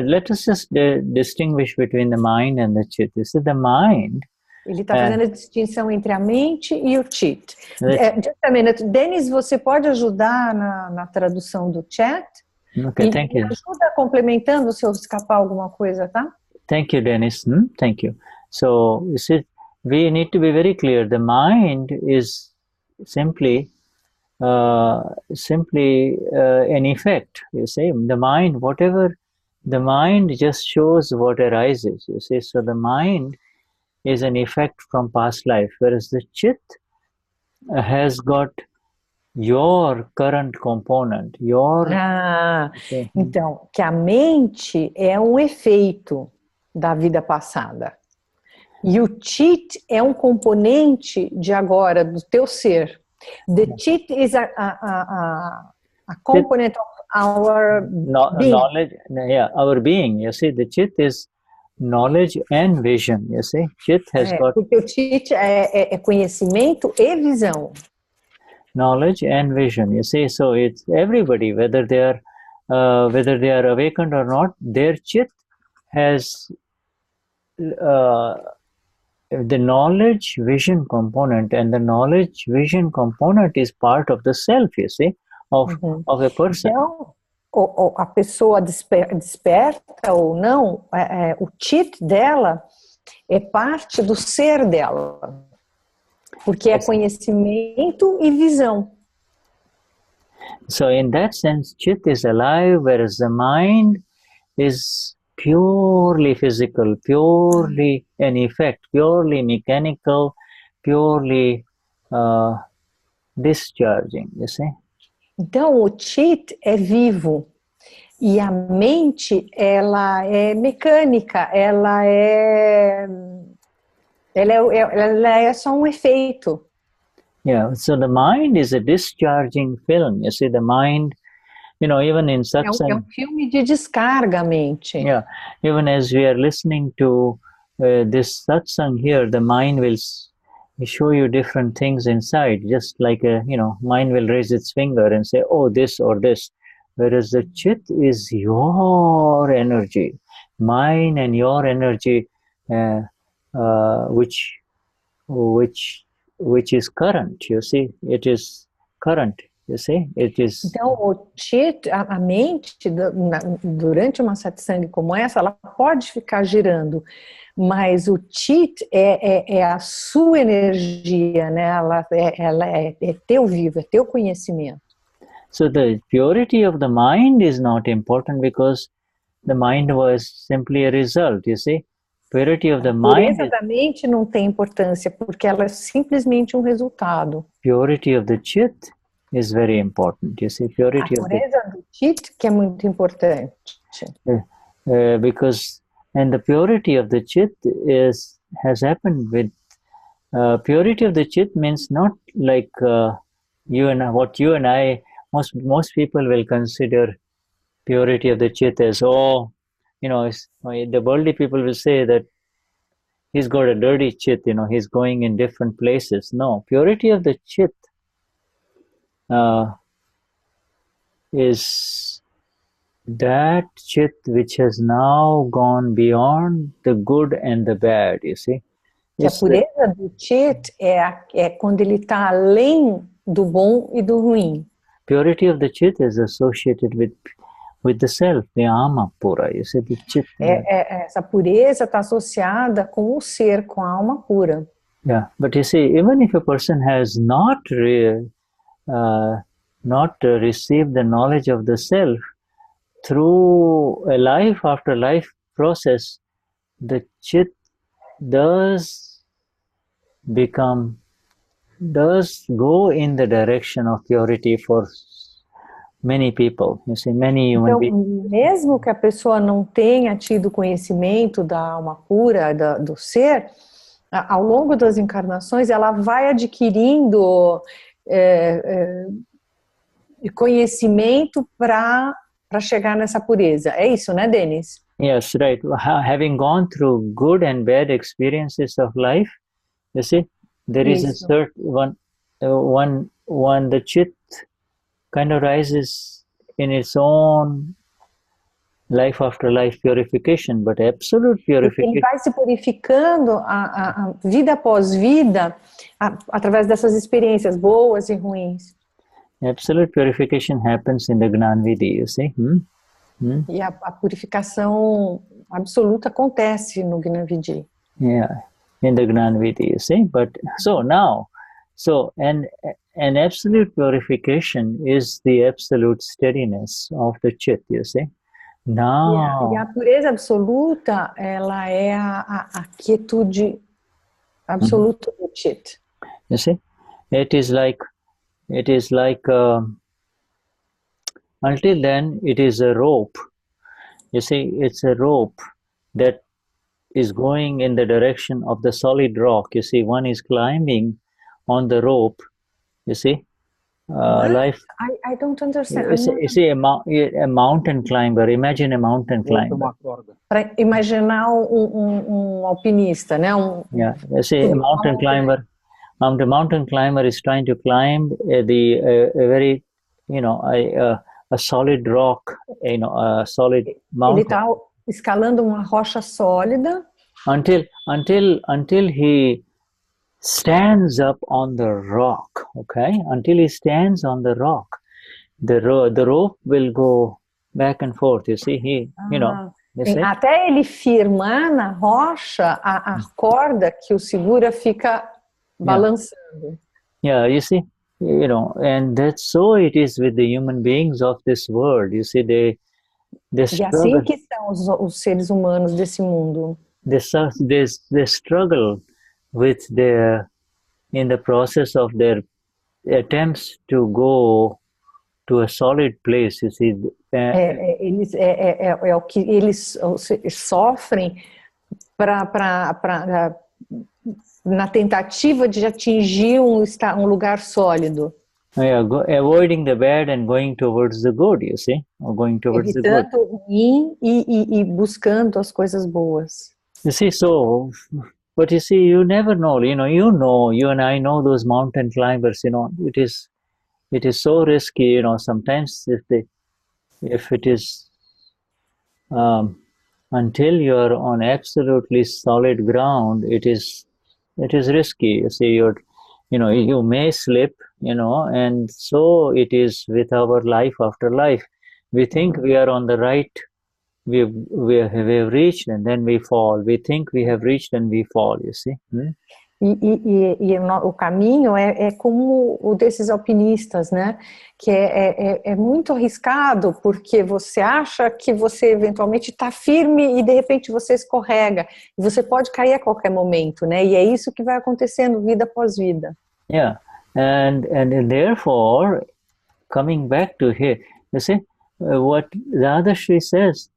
A: let us just distinguish between the mind and the Chit. You see, the mind.
B: Ele está fazendo a distinção entre a mente e o Chit. Just a minute. Denize, você pode ajudar na tradução do chat?
A: Okay, thank you.
B: Ajuda complementando se eu escapar alguma coisa, tá?
A: Thank you, Denize. Thank you. So, you see, we need to be very clear. The mind is simply an effect. You see, the mind, the mind just shows what arises. You see, so the mind is an effect from past life, whereas the Chit has got your current component,
B: Então, que a mente é um efeito da vida passada. E o Chit é um componente de agora, do teu ser. The Chit is a component of our being.
A: Knowledge, our being. You see, the Chit is knowledge and vision, you see. Chit has got...
B: Porque o Chit é conhecimento e visão.
A: Knowledge and vision, you see. So it's everybody, whether they are awakened or not, their Chit has the knowledge vision component, and the knowledge vision component is part of the self, you see, of a person.
B: Então, a pessoa desperta ou não, o Chit dela é parte do ser dela, porque é conhecimento e visão.
A: So in that sense, Chit is alive, whereas the mind purely physical, purely an effect, purely mechanical, purely discharging, you see.
B: Então, o Chit é vivo e a mente, ela é mecânica, ela é só um efeito.
A: Yeah, so the mind is a discharging film. You see, the mind, you know, even in Satsang.
B: É um filme de descarga, a mente.
A: Yeah, even as we are listening to this Satsang here, the mind will show you different things inside, just like mind will raise its finger and say, oh, this or this. Whereas the Chit is your energy, mine and your energy, which is current, you see. It is current, you see. It is.
B: Então, o Chit, a mente, durante uma satsang como essa, ela pode ficar girando, mas o Chit é a sua energia, né? Ela é teu vivo, é teu conhecimento.
A: So the purity of the mind is not important because the mind was simply a result, you see. Purity of the mind.
B: A pureza da mente não tem importância porque ela é simplesmente um resultado.
A: Purity of the Chit is very important, you see. Purity
B: a pureza do Chit que é muito importante.
A: Because and the purity of the Chit has happened with purity of the Chit means not like what you and I. Most people will consider purity of the Chit as, the worldly people will say that he's got a dirty Chit, he's going in different places. No, purity of the Chit is that Chit which has now gone beyond the good and the bad, you see.
B: A pureza do Chit é quando ele está além do bom e do ruim.
A: Purity of the Chit is associated with the self, the ama pura. You see, the Chit.
B: Essa pureza está associada com o ser, com a alma pura.
A: Yeah, but you see, even if a person has not received the knowledge of the self, through a life after life process, the Chit does go in the direction of purity for many people. You see, many human beings.
B: Mesmo que a pessoa não tenha tido conhecimento da alma pura, do ser, ao longo das encarnações, ela vai adquirindo conhecimento para chegar nessa pureza. É isso, né, Denize?
A: Yes, right. Having gone through good and bad experiences of life, you see, there is a certain one the Chit kind of rises in its own life after life purification, but absolute purification.
B: Ele vai se purificando a vida após vida através dessas experiências boas e ruins.
A: Absolute purification happens in the Gnani, you see.
B: E a purificação absoluta acontece no Gnani.
A: Yeah, in the Gnani, you see. But an absolute purification is the absolute steadiness of the Chit, you see. Now,
B: e a pureza absoluta, ela é a quietude absoluta do Chit.
A: You see, it is like until then it is a rope. You see, it's a rope that is going in the direction of the solid rock. You see, one is climbing on the rope. You see, life.
B: I don't understand.
A: You see a mountain climber. Imagine a mountain climber.
B: Para imaginar alpinista, né?
A: Yeah, you see a mountain climber. The mountain climber is trying to climb a very, a solid rock, a solid mountain.
B: Ele está escalando uma rocha sólida.
A: Until he stands up on the rock, okay? Until he stands on the rock, the rope will go back and forth. You see, you see?
B: Até ele firmar na rocha, a corda que o segura fica balançando.
A: Yeah, you see, and that's so it is with the human beings of this world. You see, they
B: E assim
A: struggle.
B: que são os seres humanos desse mundo.
A: They struggle with in the process of their attempts to go to a solid place, you see.
B: É o que eles sofrem na tentativa de atingir um lugar sólido.
A: Yeah, avoiding the bad and going towards the good, you see, or going towards the good.
B: Evitando o ruim e buscando as coisas boas.
A: You see, so, but you see, you never know, you and I know those mountain climbers, it is so risky, sometimes if it is, until you're on absolutely solid ground, it is risky. You see, you may slip, and so it is with our life after life. We think we are on the right, we have reached, and then we fall. We think we have reached and we fall, you see.
B: E o caminho é como o desses alpinistas, né? Que é muito arriscado, porque você acha que você eventualmente está firme e de repente você escorrega. E você pode cair a qualquer momento, né? E é isso que vai acontecendo vida após vida.
A: Yeah, and therefore, coming back to here, you see, what Daadshri says,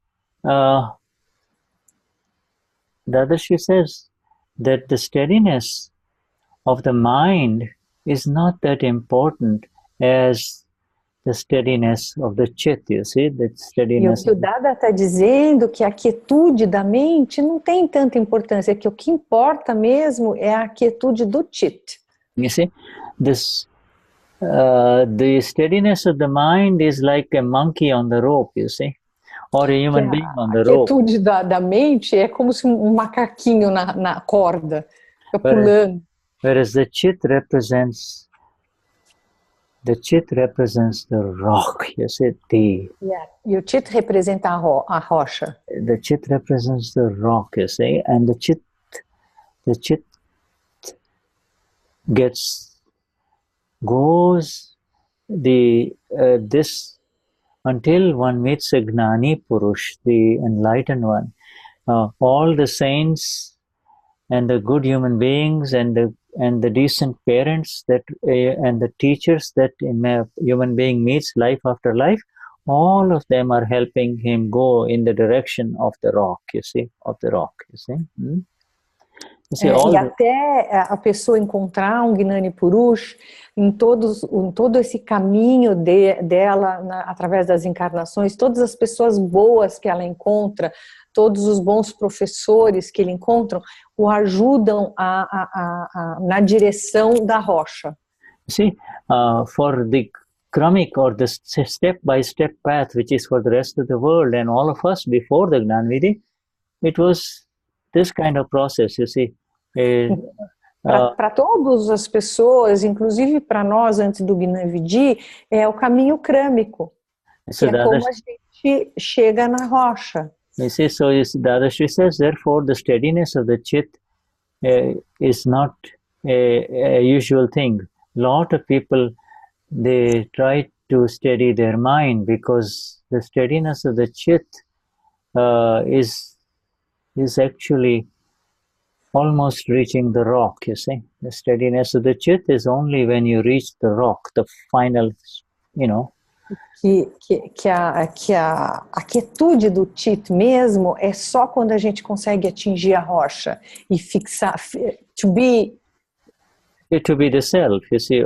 A: that the steadiness of the mind is not that important as the steadiness of the Chit, you see, that steadiness.
B: E o que o Dada está dizendo que a quietude da mente não tem tanta importância, que o que importa mesmo é a quietude do Chit.
A: You see, the steadiness of the mind is like a monkey on the rope, you see, or a human being on the rope.
B: A quietude da mente é como se um macaquinho na corda, pulando.
A: Whereas the Chit represents the rock, you see.
B: E o Chit representa a rocha.
A: The Chit represents the rock, you see, and the Chit goes this until one meets a Gnani Purush, the enlightened one. All the saints and the good human beings and the decent parents and the teachers that a human being meets life after life, all of them are helping him go in the direction of the rock, you see,
B: E até a pessoa encontrar um Gnani Purush em todo esse caminho dela, através das encarnações, todas as pessoas boas que ela encontra, todos os bons professores que ele encontra, o ajudam na direção da rocha.
A: See, for the kramic or the step-by-step path, which is for the rest of the world and all of us before the Gnanvidhi, it was this kind of process, you see.
B: Para todas as pessoas, inclusive para nós antes do Gnanvidhi, é o caminho crâmico, que é como a gente chega na rocha.
A: You see, so Daadshri says, therefore the steadiness of the Chit is not a usual thing. A lot of people, they try to steady their mind because the steadiness of the Chit is actually almost reaching the rock, you see. The steadiness of the Chit is only when you reach the rock, the final,
B: Que a quietude do Chit mesmo é só quando a gente consegue atingir a rocha e fixar, to be
A: the self, you see.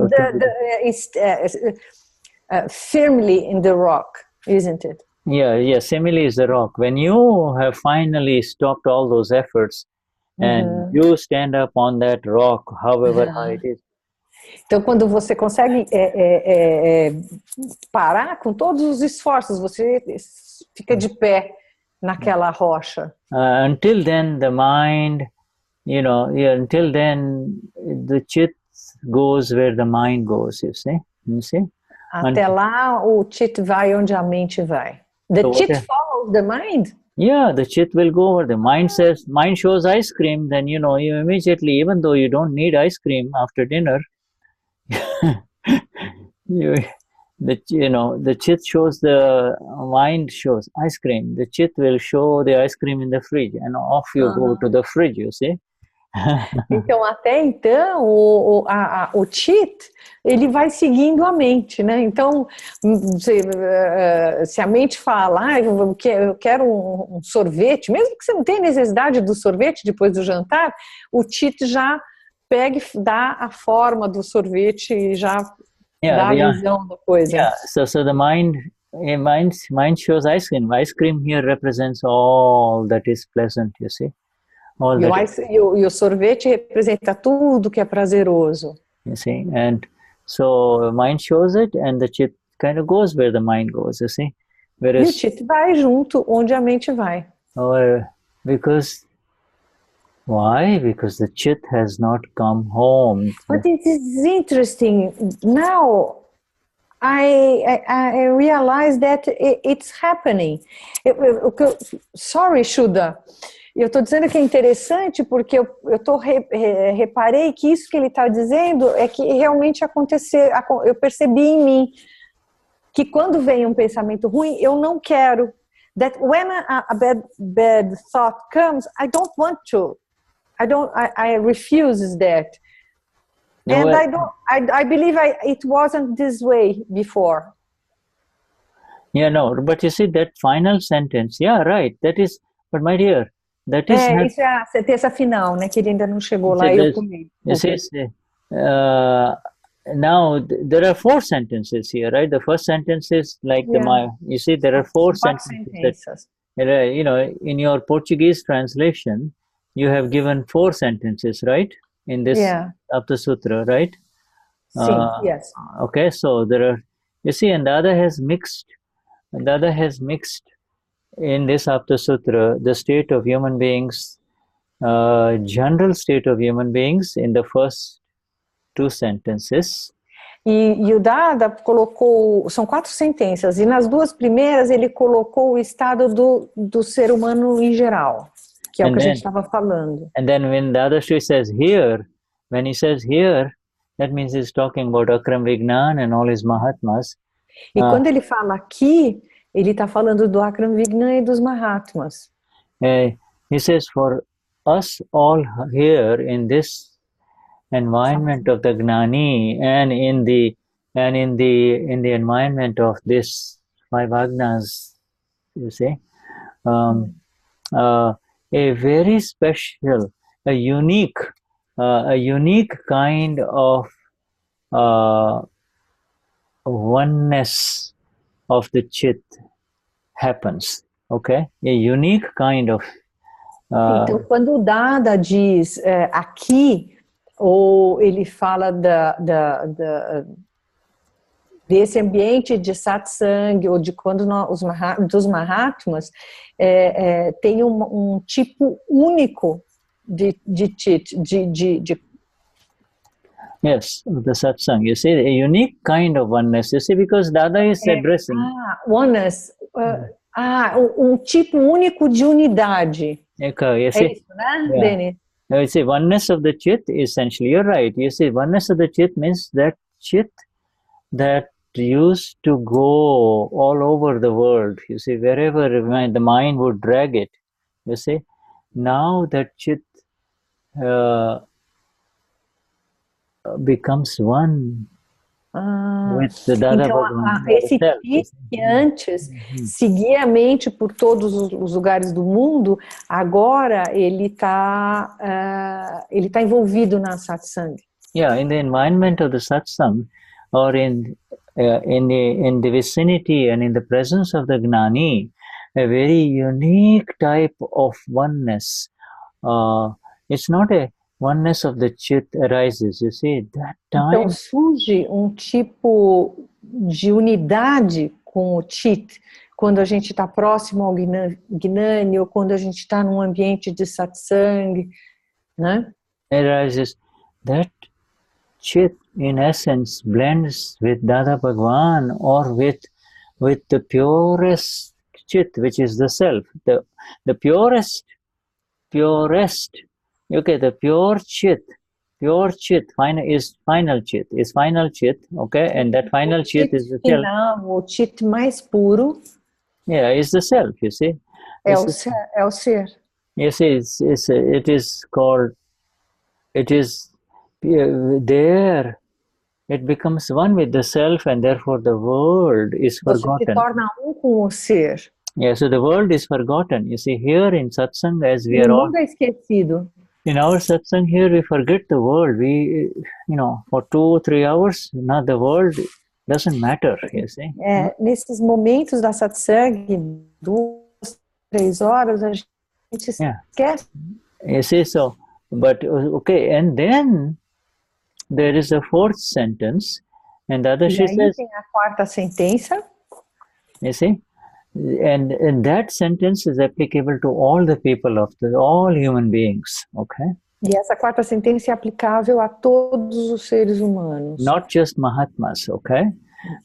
B: Firmly in the rock, isn't it?
A: Yeah, simile is the rock. When you have finally stopped all those efforts and you stand up on that rock, however high it is.
B: Então, quando você consegue parar com todos os esforços, você fica de pé naquela rocha.
A: Until then, the mind, until then, the Chit goes where the mind goes, you see?
B: Até lá, o Chit vai onde a mente vai. The Chit follows the mind?
A: Yeah, the Chit will go over. The mind shows ice cream, then, you immediately, even though you don't need ice cream after dinner, the Chit shows, the mind shows ice cream. The Chit will show the ice cream in the fridge, and off you go to the fridge, you see.
B: Então, até então, o Chit, ele vai seguindo a mente, né? Então, se a mente fala, eu quero um sorvete, mesmo que você não tenha necessidade do sorvete depois do jantar, o Chit já pega e dá a forma do sorvete e já dá a visão da coisa.
A: Yeah, so the mind shows ice cream. Ice cream here represents all that is pleasant, you see.
B: E o sorvete representa tudo que é prazeroso.
A: You see, and so mind shows it, and the Chit kind of goes where the mind goes, you see.
B: Whereas, e o Chit vai junto onde a mente vai.
A: Why? Because the Chit has not come home.
B: But it is interesting. Now I realize that it's happening. Sorry, Shuddha. Eu estou dizendo que é interessante porque reparei que isso que ele está dizendo é que realmente aconteceu. Eu percebi em mim que quando vem um pensamento ruim, eu não quero. That when a bad thought comes, I don't want to. I refuse that. And I believe it wasn't this way before.
A: Yeah, no, but you see that final sentence, yeah, right, that is, but my dear, that is...
B: isso é a sentença final, né, que ele ainda não chegou lá e eu comi.
A: Now, there are 4 sentences here, right? The first sentence is like you see, there are 4 sentences. That, in your Portuguese translation, you have given 4 sentences, right? In this Aptasutra, right?
B: Yes.
A: Okay, so there are, you see, and the other has mixed in this Aptasutra the state of human beings, general state of human beings in the first 2 sentences.
B: E o Dada colocou, são 4 sentenças, e nas 2 primeiras ele colocou o estado do ser humano em geral, que é o que a gente estava falando.
A: And then when Daadshri says here, when he says here, that means he's talking about Akram Vignan and all his Mahatmas.
B: E quando ele fala aqui, ele está falando do Akram Vignan e dos Mahatmas.
A: He says for us all here in this environment of the Gnani and in the environment of this 5 Agnas, you see, a very special, a unique kind of oneness of the Chit happens, okay? A unique kind of...
B: Então, quando o Dada diz aqui, ou ele fala desse ambiente de satsang, ou de quando dos Mahatmas, tem um tipo único de Chit,
A: Yes, the satsang. You see, a unique kind of oneness. You see, because Dada is addressing...
B: oneness. Tipo único de unidade.
A: Okay, you see,
B: isso, né, Denize?
A: You see, oneness of the Chit, essentially, you're right. You see, oneness of the Chit means that Chit that used to go all over the world. You see, wherever the mind would drag it. You see, now that Chit becomes one with the Dada Bhagavan.
B: Esse Chit que antes seguia a mente por todos os lugares do mundo, agora ele está envolvido na satsang.
A: Yeah, in the environment of the satsang, or in the vicinity and in the presence of the Gnani, a very unique type of oneness. It's not a oneness of the Chit arises, you see, that time...
B: Então surge tipo de unidade com o Chit, quando a gente está próximo ao Gnani, ou quando a gente está num ambiente de satsang, né?
A: Arises, that Chit, in essence, blends with Dada Bhagwan, or with the purest Chit, which is the self, the purest, okay, the pure Chit pure Chit, final Chit, okay? And that final Chit is the self.
B: O Chit mais puro.
A: Yeah, is the self, you see.
B: É o ser.
A: You see, it is called, it is there. It becomes one with the self, and therefore the world is forgotten.
B: Você se torna com o ser.
A: Yeah, so the world is forgotten. You see, here in Satsang, as we
B: O
A: are all...
B: mundo é esquecido.
A: In our Satsang here, we forget the world. We, for 2-3 hours, now the world doesn't matter, you see.
B: Nesses momentos da Satsang, 2-3 horas, a gente esquece.
A: You see, so, but, okay, and then there is a fourth sentence, and Daadshri says...
B: tem a quarta sentença.
A: You see? And that sentence is applicable to all the people all human beings, okay?
B: E essa quarta sentença é aplicável a todos os seres humanos.
A: Not just Mahatmas, okay?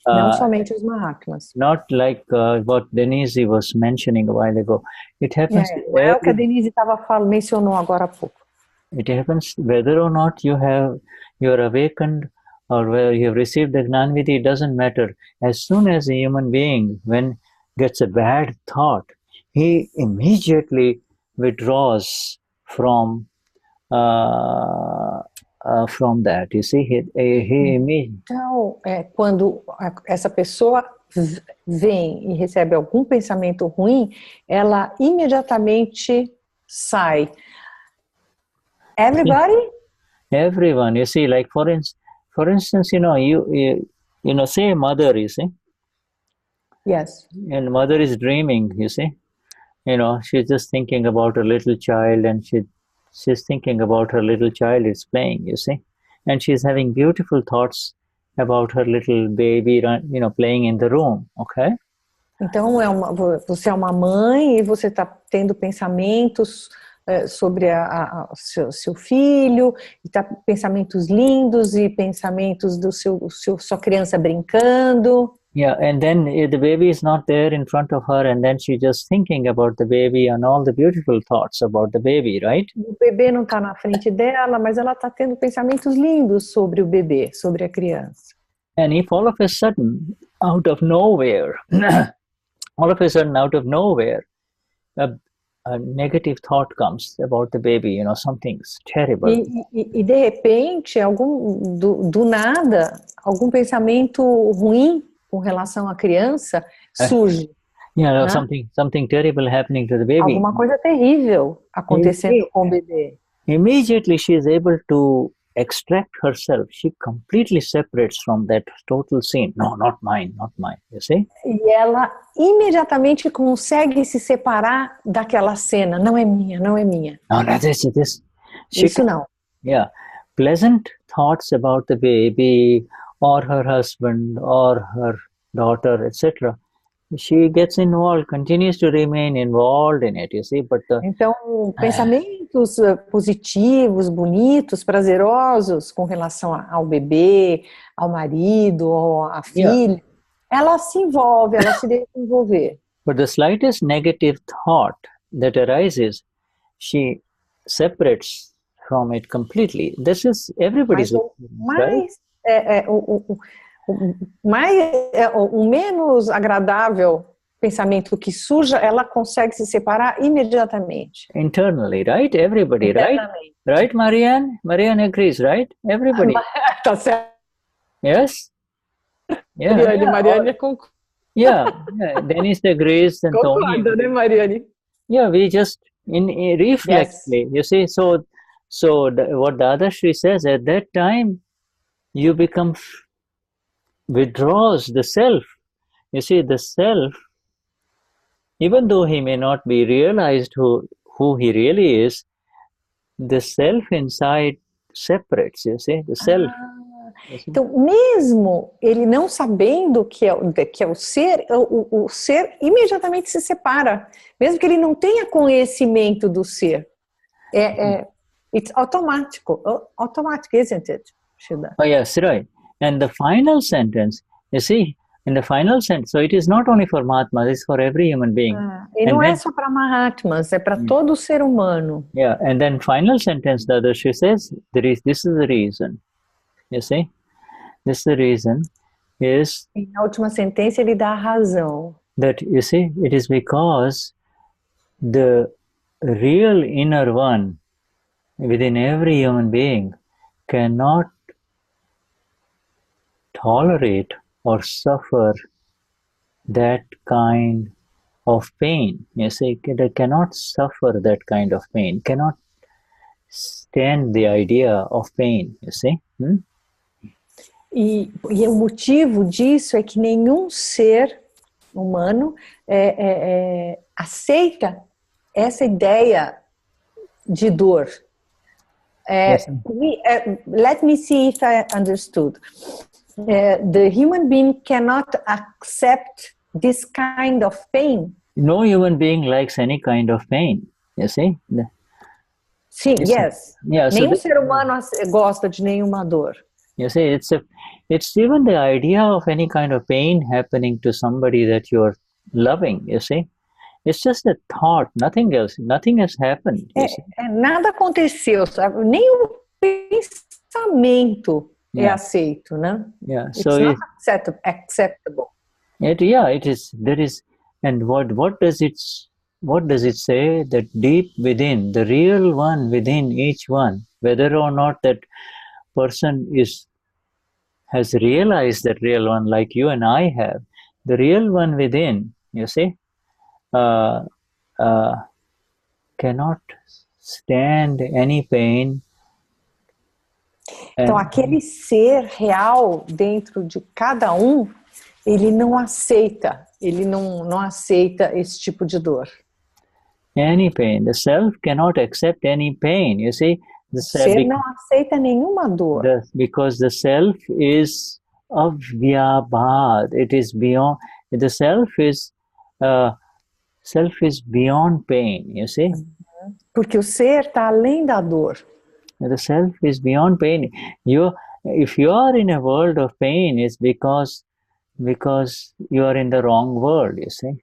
B: Não somente os Mahatmas.
A: Not like what Denize was mentioning a while ago. It happens...
B: É o que a Denize mencionou agora há pouco.
A: It happens whether or not you're awakened or whether you have received the Gnanvidhi, it doesn't matter. As soon as a human being, gets a bad thought, he immediately withdraws from that. You see,
B: Então, quando essa pessoa vem e recebe algum pensamento ruim, ela imediatamente sai. Everybody?
A: Everyone. You see, like for instance, you say a mother, you see.
B: Yes.
A: And mother is dreaming, you see. She's just thinking about her little child, and she's thinking about her little child is playing, you see. And she's having beautiful thoughts about her little baby, playing in the room, okay?
B: Então, você é uma mãe e você está tendo pensamentos sobre seu filho, e pensamentos lindos e pensamentos do sua criança brincando.
A: Yeah, and then the baby is not there in front of her, and then she's just thinking about the baby and all the beautiful thoughts about the baby, right?
B: O bebê não está na frente dela, mas ela está tendo pensamentos lindos sobre o bebê, sobre a criança.
A: And if all of a sudden, out of nowhere, a negative thought comes about the baby, something's terrible.
B: E de repente, do nada, algum pensamento ruim com relação à criança surge.
A: Yeah, something terrible happening to the baby.
B: Alguma coisa terrível acontecendo com o bebê.
A: Immediately she is able to extract herself. She completely separates from that total scene. No, not mine, you see?
B: E ela imediatamente consegue se separar daquela cena. Não é minha.
A: No,
B: Isso não.
A: Yeah. Pleasant thoughts about the baby, or her husband, or her daughter, etc. She gets involved, continues to remain involved in it, you see.
B: Então, pensamentos positivos, bonitos, prazerosos com relação ao bebê, ao marido, ou à filha, ela se envolve, ela se deixa envolver.
A: But the slightest negative thought that arises, she separates from it completely. This is everybody's experience, right?
B: O menos agradável pensamento que surja, ela consegue se separar imediatamente.
A: Internally, right? Everybody, right? Right, Marianne? Marianne agrees, right? Everybody.
B: Tá certo.
A: Yes? Yeah.
B: Marianne concorda.
A: Yeah. Denize agrees and
B: concorda, né, Marianne?
A: Yeah, we just reflexively, you see. So what Daadshri says, at that time, you become withdraws the self. You see, the self, even though he may not be realized who he really is, the self inside separates, you see, the self.
B: Então, mesmo ele não sabendo que é o ser, o ser imediatamente se separa, mesmo que ele não tenha conhecimento do ser. It's automatic, isn't it, Shuddha?
A: Oh, yes, right. And the final sentence, you see, In the final sense, so it is not only for Mahatmas, it's for every human being.
B: E não é só para Mahatmas, é para todo ser humano.
A: Yeah, and then final sentence, Daadshri says, this is the reason. You see? This is the reason is...
B: E na última sentença ele dá a razão.
A: That, you see, it is because the real inner one within every human being cannot tolerate or suffer that kind of pain. You see, they cannot suffer that kind of pain, cannot stand the idea of pain, you see.
B: E o motivo disso é que nenhum ser humano aceita essa ideia de dor. Let me see if I understood. The human being cannot accept this kind of pain.
A: No human being likes any kind of pain, you see.
B: Sim, yes.
A: Yeah, so
B: nenhum ser humano gosta de nenhuma dor.
A: You see, it's even the idea of any kind of pain happening to somebody that you're loving, you see. It's just a thought, nothing else. Nothing has happened.
B: Nada aconteceu, sabe? Nem o pensamento é aceito, né?
A: Yeah,
B: it's
A: so
B: not acceptable.
A: It is. There is, and what does it say? That deep within, the real one within each one, whether or not that person has realized that real one, like you and I have, the real one within, you see, cannot stand any pain.
B: Então, aquele ser real dentro de cada ele não aceita esse tipo de dor.
A: Any pain. The self cannot accept any pain, you see.
B: O ser não aceita nenhuma dor.
A: Because the self is avyabhad. It is beyond. The self is beyond pain, you see.
B: Porque o ser está além da dor.
A: The self is beyond pain. If you are in a world of pain, it's because you are in the wrong world, you see.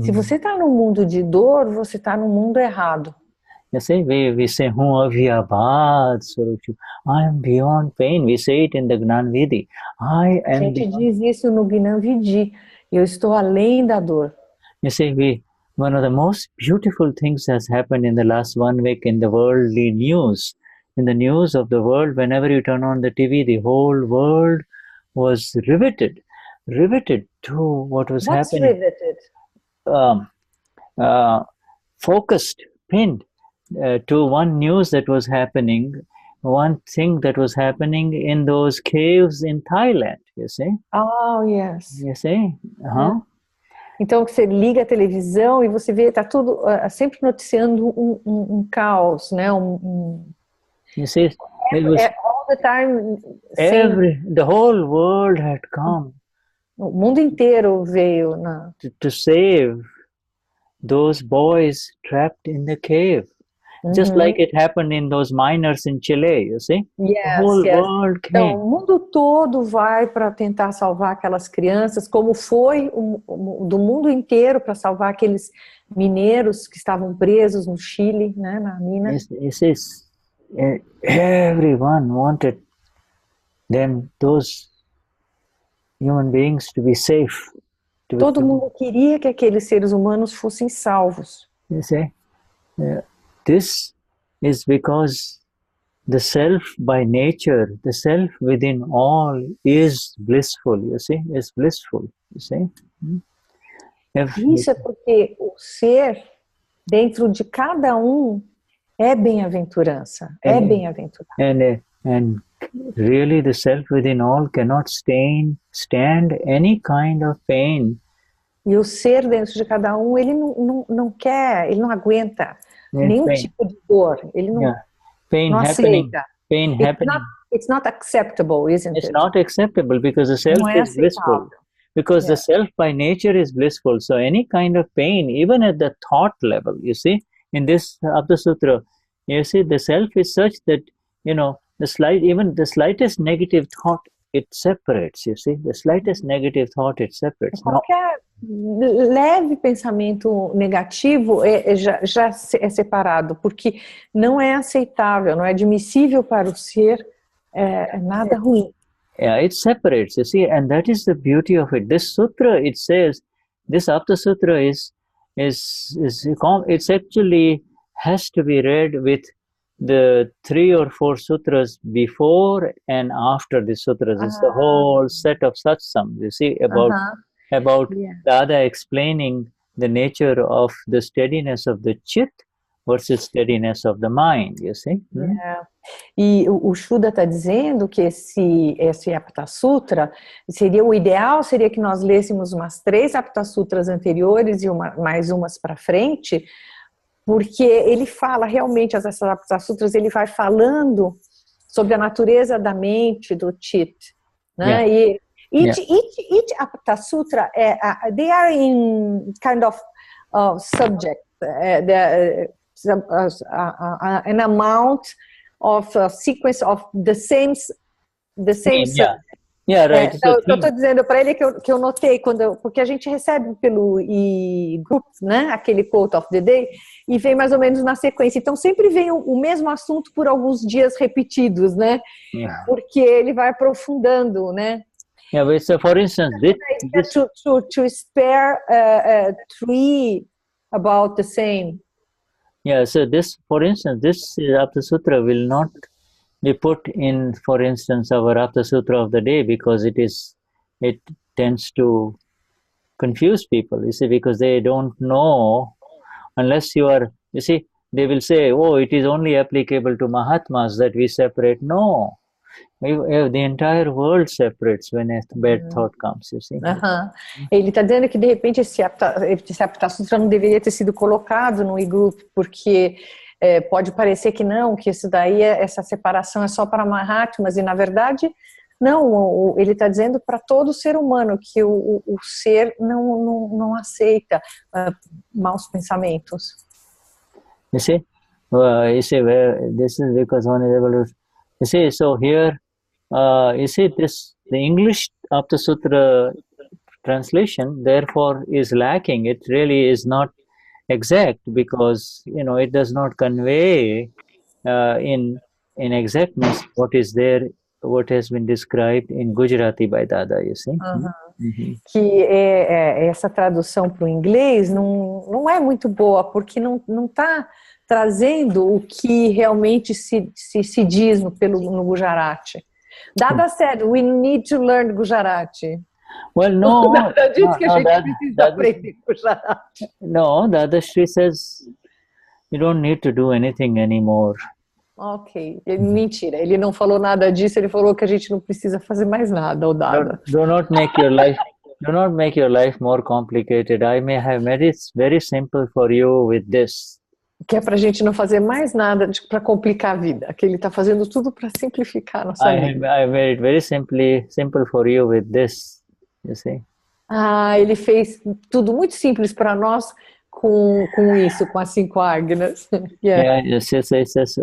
B: Se você está no mundo de dor, você está no mundo errado.
A: You see, we say, I am beyond pain. We say it in the Gnani. I am.
B: A gente diz isso no Gnani. Eu estou além da dor.
A: You see, one of the most beautiful things has happened in the last 1 week in the worldly news. In the news of the world, whenever you turn on the TV, the whole world was riveted to what was happening.
B: What's
A: riveted? Focused, pinned to one news that was happening, one thing that was happening in those caves in Thailand, you see.
B: Oh, yes.
A: You see?
B: Então você liga a televisão e você vê, está tudo sempre noticiando um caos, né?
A: You see, it was
B: all the time.
A: The whole world had come.
B: O mundo inteiro veio
A: to save those boys trapped in the cave. Just like it happened in those miners in Chile, you see?
B: Yes,
A: the whole world came.
B: Então, o mundo todo vai para tentar salvar aquelas crianças, como foi do mundo inteiro para salvar aqueles mineiros que estavam presos no Chile, né, na mina.
A: Everyone wanted those human beings to be safe.
B: Todo mundo queria que aqueles seres humanos fossem salvos.
A: You see? This is because the self by nature, the self within all is blissful, you see? Is blissful, you see?
B: Isso é porque o ser dentro de cada é bem-aventurança, é bem-aventurado.
A: And really the self within all cannot stand any kind of pain.
B: E o ser dentro de cada ele não quer, ele não aguenta nenhum tipo de dor, ele não,
A: pain
B: não
A: happening,
B: aceita.
A: Pain happening.
B: It's not acceptable, isn't it?
A: It's not acceptable because the self is blissful. Because the self by nature is blissful. So any kind of pain, even at the thought level, you see, in this Aptasutra, you see the self is such that, even the slightest negative thought it separates, you see. The slightest negative thought, it separates.
B: Qualquer leve pensamento negativo já é separado, porque não é aceitável, não é admissível para o ser nada ruim.
A: Yeah, it separates, you see, and that is the beauty of it. This sutra, it says, this Aptasutra it's actually has to be read with the 3 or 4 sutras before and after the sutras. It's the whole set of satsang, you see, about Dada explaining the nature of the steadiness of the Chit versus steadiness of the mind, you see.
B: E o Shuddha está dizendo que esse Aptasutra seria o ideal, seria que nós lêssemos umas 3 Aptasutras anteriores e mais umas para frente, porque ele fala realmente, essas Aptasutras, ele vai falando sobre a natureza da mente, do Chit, né? E each Aptasutra, they are in kind of subject, an amount of a sequence of the same subject.
A: Right.
B: Então, eu estou dizendo para ele que eu notei, porque a gente recebe pelo e-group, né, aquele quote of the day, e vem mais ou menos na sequência. Então, sempre vem o mesmo assunto por alguns dias repetidos, né? Porque ele vai aprofundando, né?
A: So for instance,
B: to spare 3 about the same.
A: So this, for instance, this Aptasutra will not be put in, for instance, our Aptasutra of the day, because it tends to confuse people, you see, because they don't know, unless you see, they will say, oh, it is only applicable to Mahatmas that we separate. No. The entire world separates when a bad thought comes, you see.
B: Ele está dizendo que de repente esse Aptasutra não deveria ter sido colocado no e-group, porque pode parecer que não, que isso daí, essa separação é só para Mahatmas, e na verdade não, ele está dizendo para todo ser humano que o ser não aceita maus pensamentos.
A: You see, this is because one is able to. You see, so here, you see this, the English Aptasutra translation, therefore, is lacking. It really is not exact, because, it does not convey in exactness what is there, what has been described in Gujarati by Dada, you see.
B: Que essa tradução para o inglês não é muito boa, porque não está trazendo o que realmente se diz no Gujarati. Dada said, we need to learn Gujarati.
A: Well, no.
B: Dada disse que a gente precisa aprender Gujarati.
A: No, Daadshri says, you don't need to do anything anymore.
B: Ok, mentira, ele não falou nada disso, ele falou que a gente não precisa fazer mais nada, o Dada.
A: Do not make your life more complicated. I may have made it very simple for you with this.
B: Que é pra gente não fazer mais nada para complicar a vida, que ele está fazendo tudo para simplificar a nossa vida.
A: I made it very simple for you with this, you see.
B: Ele fez tudo muito simples para nós com isso, com as 5 ágnas.
A: Yes.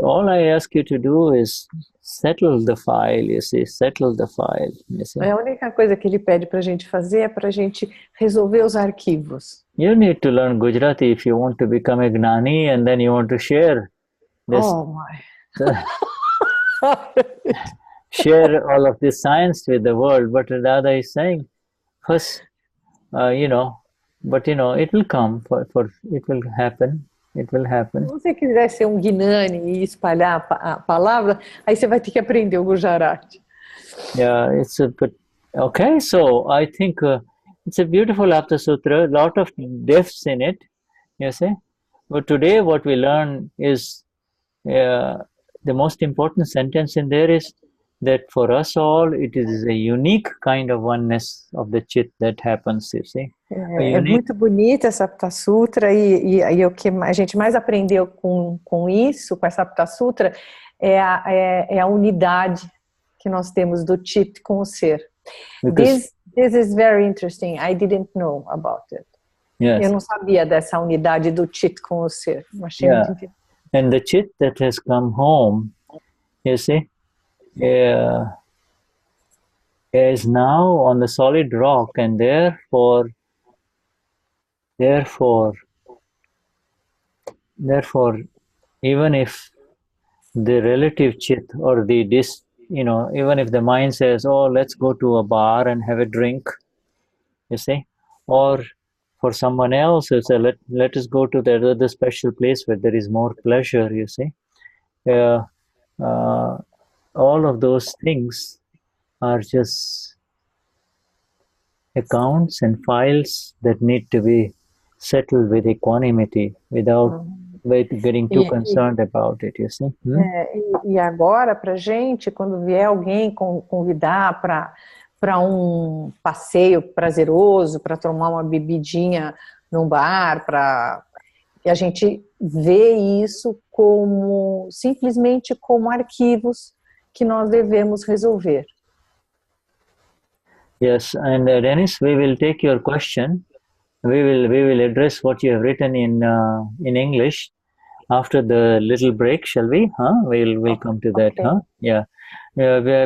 A: All I ask you to do is settle the file, you see, settle the file. You see?
B: A única coisa que ele pede para a gente fazer é para a gente resolver os arquivos.
A: You need to learn Gujarati if you want to become a Gnani, and then you want to share this.
B: Oh my!
A: Share all of this science with the world. But Dada is saying, first, but it will come. It will happen. It will happen.
B: Se você quiser ser um Gnani e espalhar a palavra, aí você vai ter que aprender o Gujarati.
A: But okay. So I think it's a beautiful Aptasutra, a lot of depths in it, you see. But today what we learn is the most important sentence in there is that for us all, it is a unique kind of oneness of the Chit that happens, you see.
B: É muito bonita essa Aptasutra, e o que a gente mais aprendeu com isso, com essa Aptasutra, é a unidade que nós temos do Chit com o ser. This is very interesting. I didn't know about it.
A: Yes.
B: Eu não sabia dessa unidade do Chit com o ser. Achei muito interessante.
A: And the Chit that has come home, you see, is now on the solid rock, and therefore, even if the relative chit or the even if the mind says, oh, let's go to a bar and have a drink, you see, or for someone else, it's let us go to the other special place where there is more pleasure, you see. All of those things are just accounts and files that need to be settled with equanimity without getting too concerned about it, you see.
B: E agora, para gente, quando vier alguém convidar para um passeio prazeroso, para tomar uma bebidinha num bar, e a gente vê isso simplesmente como arquivos que nós devemos resolver.
A: Yes, and Denize, we will take your question. We will address what you have written in English after the little break, shall we? We'll come to that,
B: okay.
A: Yeah.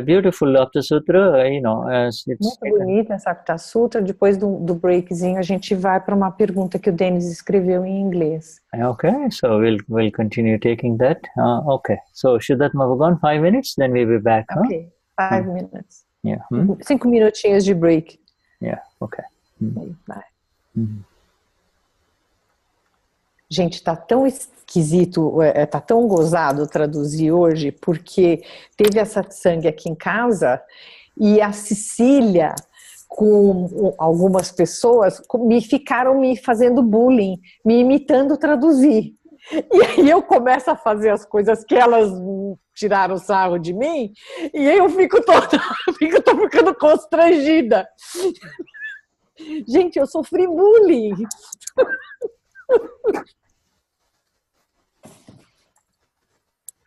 A: Beautiful Aptasutra,
B: Muito bonita essa Aptasutra. Depois do breakzinho, a gente vai para uma pergunta que o Denize escreveu em inglês.
A: Okay, so we'll continue taking that. Okay, so Shuddha Mavagan, 5 minutes, then we'll be back.
B: Okay, 5 minutes.
A: Yeah.
B: 5 minutinhos de break.
A: Yeah, okay.
B: Vai. Gente, tá tão esquisito, tá tão gozado traduzir hoje, porque teve a Satsang aqui em casa e a Cecília, com algumas pessoas, ficaram me fazendo bullying, me imitando traduzir. E aí eu começo a fazer as coisas que elas tiraram sarro de mim, e aí eu tô ficando constrangida. Gente, eu sofri bullying.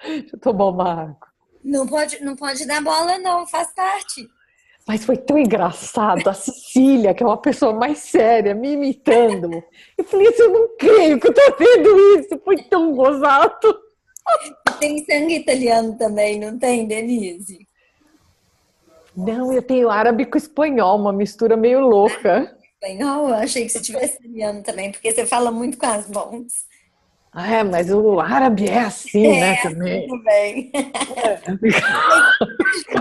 B: Deixa eu tomar uma água.
G: Não pode dar bola, não, faz parte.
B: Mas foi tão engraçado, a Cecília, que é uma pessoa mais séria, me imitando. Eu falei assim, eu não creio que eu tô vendo isso, foi tão gozado.
G: Tem sangue italiano também, não tem, Denize?
B: Não, eu tenho árabe com espanhol, uma mistura meio louca.
G: Espanhol? Eu achei que você tivesse italiano também, porque você fala muito com as mãos.
B: Mas o árabe é assim, né, também.
G: Tudo bem.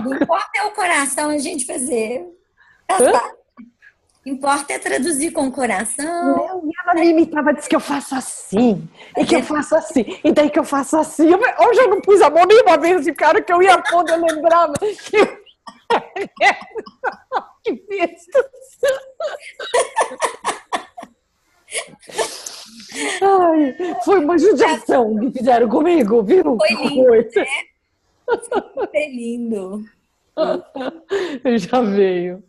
G: Não importa é o coração a gente fazer. Importa é traduzir com o coração.
B: Não, e ela me imitava, disse que eu faço assim, e que eu faço assim, e daí que eu faço assim. Hoje eu não pus a mão nenhuma vez nesse cara, que eu ia pôr, eu lembrava. Que besta. Ai, foi uma judiação que fizeram comigo, viu?
G: Foi lindo, né? Foi lindo.
B: Já veio.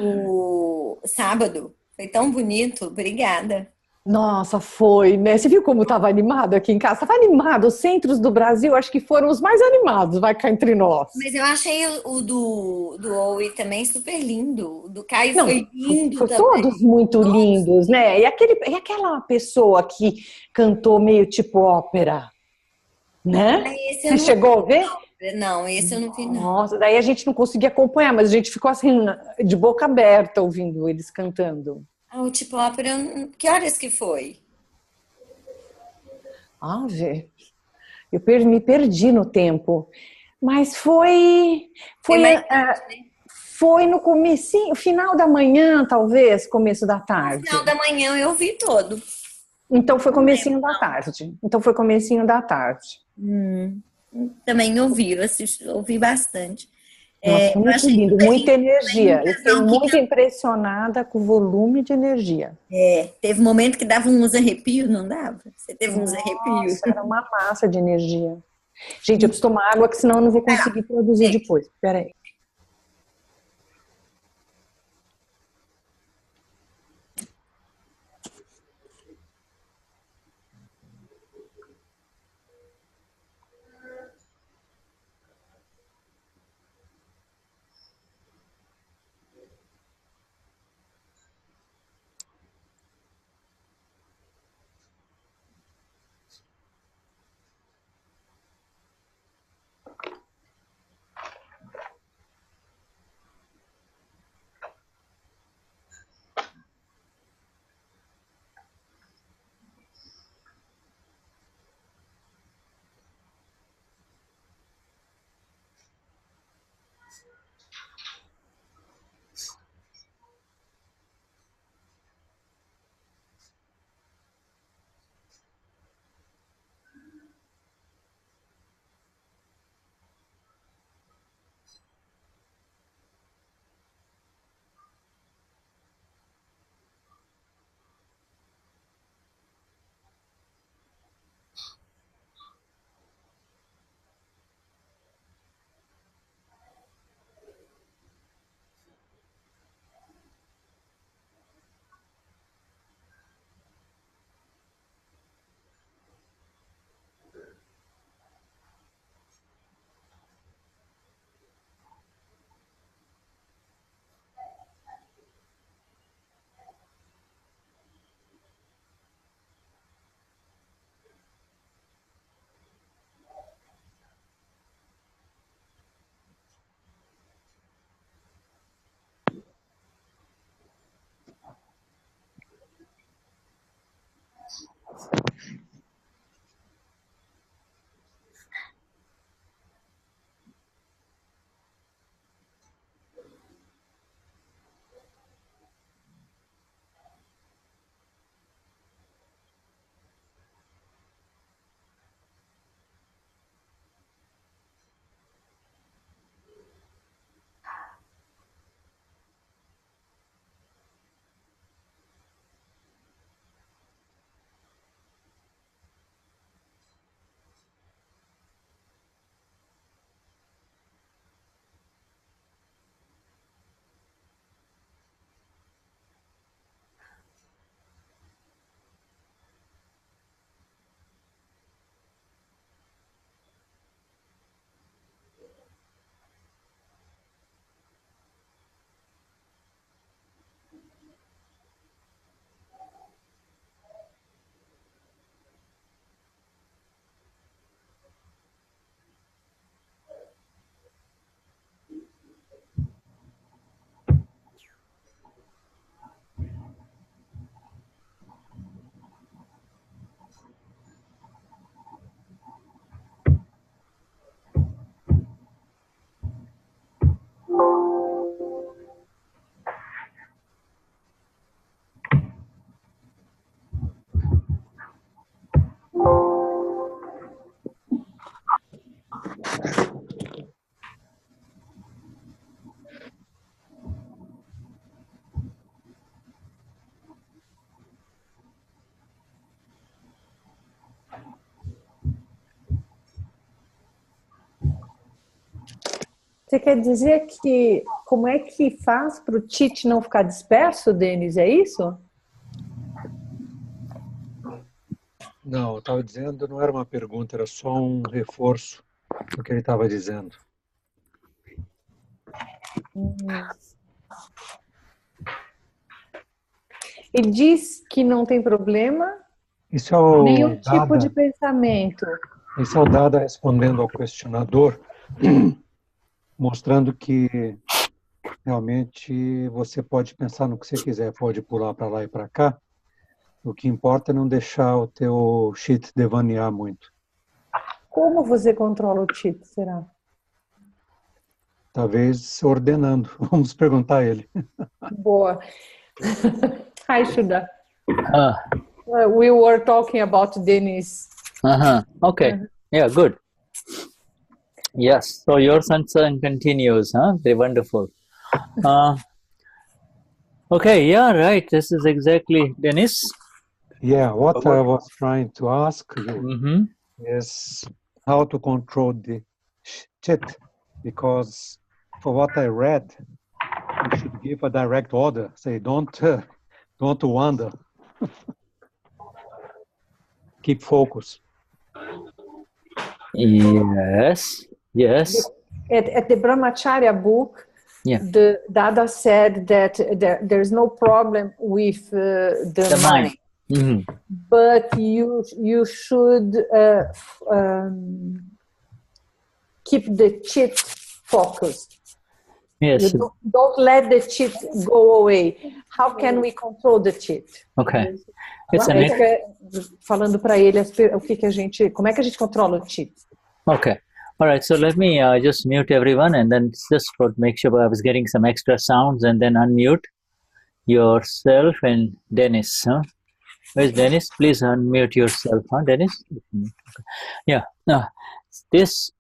G: O sábado foi tão bonito, obrigada.
B: Nossa, foi, né? Você viu como estava animado aqui em casa? Estava animado, os centros do Brasil acho que foram os mais animados, vai cá entre nós.
G: Mas eu achei o do Oi também super lindo, o do Caio foi lindo
B: foi
G: também.
B: Todos muito lindos, né? E aquela pessoa que cantou meio tipo ópera, né? Você chegou a ver?
G: Não, esse eu não vi, não.
B: Nossa, daí a gente não conseguia acompanhar, mas a gente ficou assim, de boca aberta, ouvindo eles cantando.
G: O tipo ópera, que horas que foi?
B: Vê. Eu me perdi no tempo. Mas foi no comecinho, final da manhã, talvez, começo da tarde.
G: No final da manhã eu vi todo.
B: Então foi comecinho da tarde.
G: Também ouvi, ouvi bastante.
B: Nossa, foi muito lindo, muita energia. Eu fiquei muito impressionada com o volume de energia.
G: Teve um momento que dava uns arrepios, não dava? Você teve uns arrepios?
B: Nossa, era uma massa de energia. Gente, eu preciso tomar água, que senão eu não vou conseguir produzir depois. Peraí. Você quer dizer que como é que faz para o Chit não ficar disperso, Denize? É isso?
H: Não, eu estava dizendo, não era uma pergunta, era só um reforço do que ele estava dizendo.
B: Ele diz que não tem problema
H: Isso é o
B: nenhum tipo
H: Dada,
B: de pensamento.
H: esse é o Dada respondendo ao questionador, mostrando que realmente você pode pensar no que você quiser, pode pular para lá e para cá. O que importa é não deixar o teu Chit devanear muito.
B: Como você controla o Chit, será?
H: Talvez ordenando. Vamos perguntar a ele.
B: Boa. Hi, Shuddha.
A: Uh,
B: We were talking about Denize.
A: okay. Yeah, good. Yes. So your satsang continues, huh? Very wonderful. Okay, yeah, right. This is exactly Denize.
H: Yeah, what I was trying to ask you is how to control the Chit, because for what I read, you should give a direct order. Say, don't wander. Keep focus.
A: Yes. Yes.
B: At the Brahmacharya book, the Dada said that there's no problem with the mind. But you should keep the Chit focused.
A: Yes.
B: You don't let the Chit go away. How can we control the Chit?
A: Okay.
B: Falando para ele o que a gente, como é que a gente controla o Chit?
A: Okay. All right. So let me just mute everyone, and then just for make sure I was getting some extra sounds, and then unmute yourself and Denize. Huh? Where's Denize? Please unmute yourself, huh, Denize? Yeah. This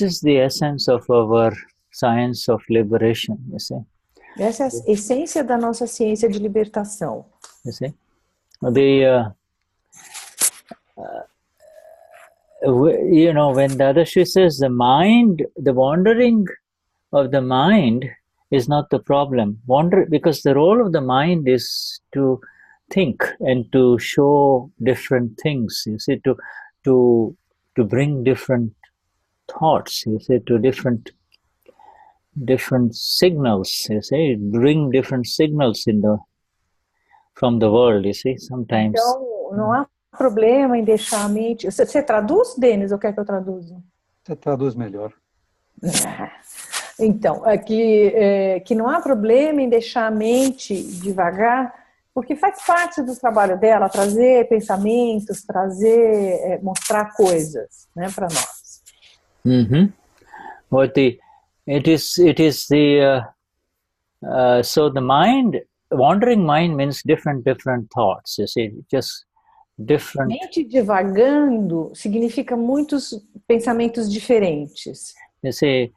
A: is the essence of our science of liberation, you see.
B: Essa é a essência da nossa ciência de libertação.
A: You see? You know, when Dadashri says the wandering of the mind is not the problem. Because the role of the mind is to think and to show different things, you see, to bring different thoughts, you see, to different signals, you see, bring different signals from the world, you see, sometimes.
B: Então, não há problema em deixar a mente... Você traduz, Denize, ou quer que eu traduza?
H: Você traduz melhor.
B: Então, que não há problema em deixar a mente devagar, porque faz parte do trabalho dela trazer pensamentos, mostrar coisas, né, para nós.
A: So the wandering mind means different thoughts, you see, just different.
B: Mente divagando significa muitos pensamentos diferentes.
A: You see,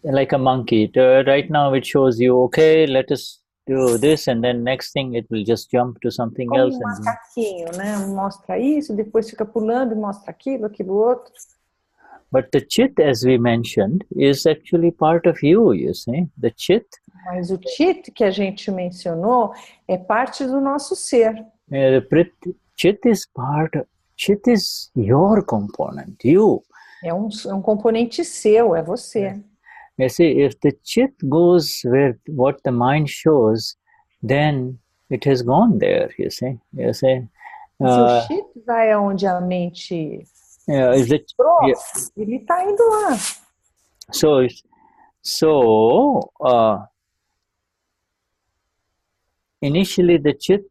A: like a monkey. Right now it shows you, okay, let us do this, and then next thing it will just jump to something else.
B: Como um macaquinho, né? Mostra isso, depois fica pulando e mostra aquilo outro.
A: But the Chit, as we mentioned, is actually part of you, you see. The Chit.
B: Mas o Chit que a gente mencionou é parte do nosso ser.
A: Chit is your component, you.
B: É um componente seu, é você.
A: You see, if the Chit goes where what the mind shows, then it has gone there, you see.
B: Se o Chit vai aonde a mente ele está indo lá.
A: Initially the Chit,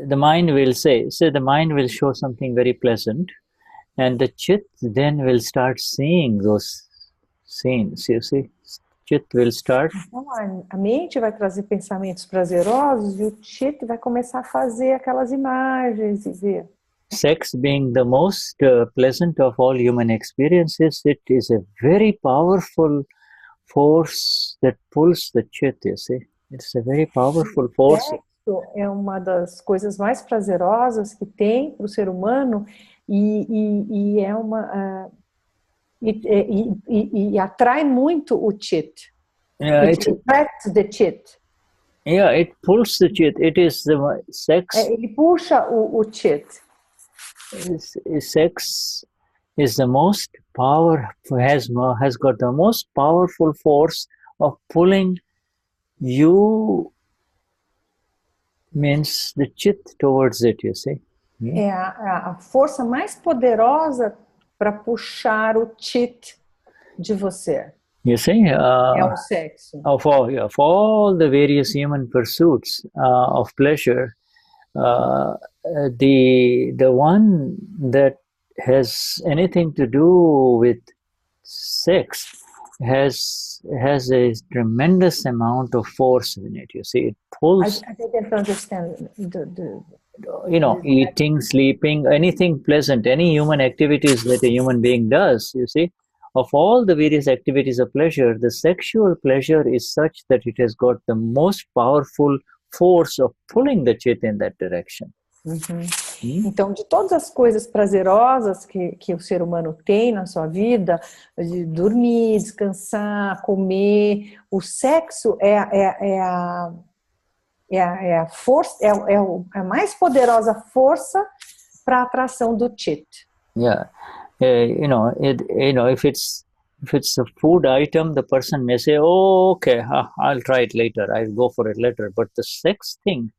A: the mind will the mind will show something very pleasant, and the Chit then will start seeing those scenes, you see. Chit will start.
B: Então, a mente vai trazer pensamentos prazerosos e o Chit vai começar a fazer aquelas imagens e ver.
A: Sex being the most pleasant of all human experiences, it is a very powerful force that pulls the Chit, you see. It's a very powerful force.
B: É uma das coisas mais prazerosas que tem para o ser humano e e atrai muito o Chit. It attracts the Chit.
A: Yeah, it pulls the Chit. It is the sex.
B: Ele puxa o Chit.
A: Sex is the most has got the most powerful force of pulling you, means the Chit, towards it, you see.
B: É a força mais poderosa para puxar o Chit de você.
A: You see,
B: é o sexo.
A: Of all the various human pursuits of pleasure, the one that has anything to do with sex has a tremendous amount of force in it. You see, it pulls.
B: I didn't understand
A: eating, sleeping, anything pleasant, any human activities that a human being does, you see, of all the various activities of pleasure, the sexual pleasure is such that it has got the most powerful force of pulling the Chit in that direction.
B: Então, de todas as coisas prazerosas que o ser humano tem na sua vida, de dormir, descansar, comer, o sexo é a força, a mais poderosa força para a atração do Chit.
A: Yeah, if it's a food item, the person may say, "Oh, okay, I'll try it later. I'll go for it later." But the sex thing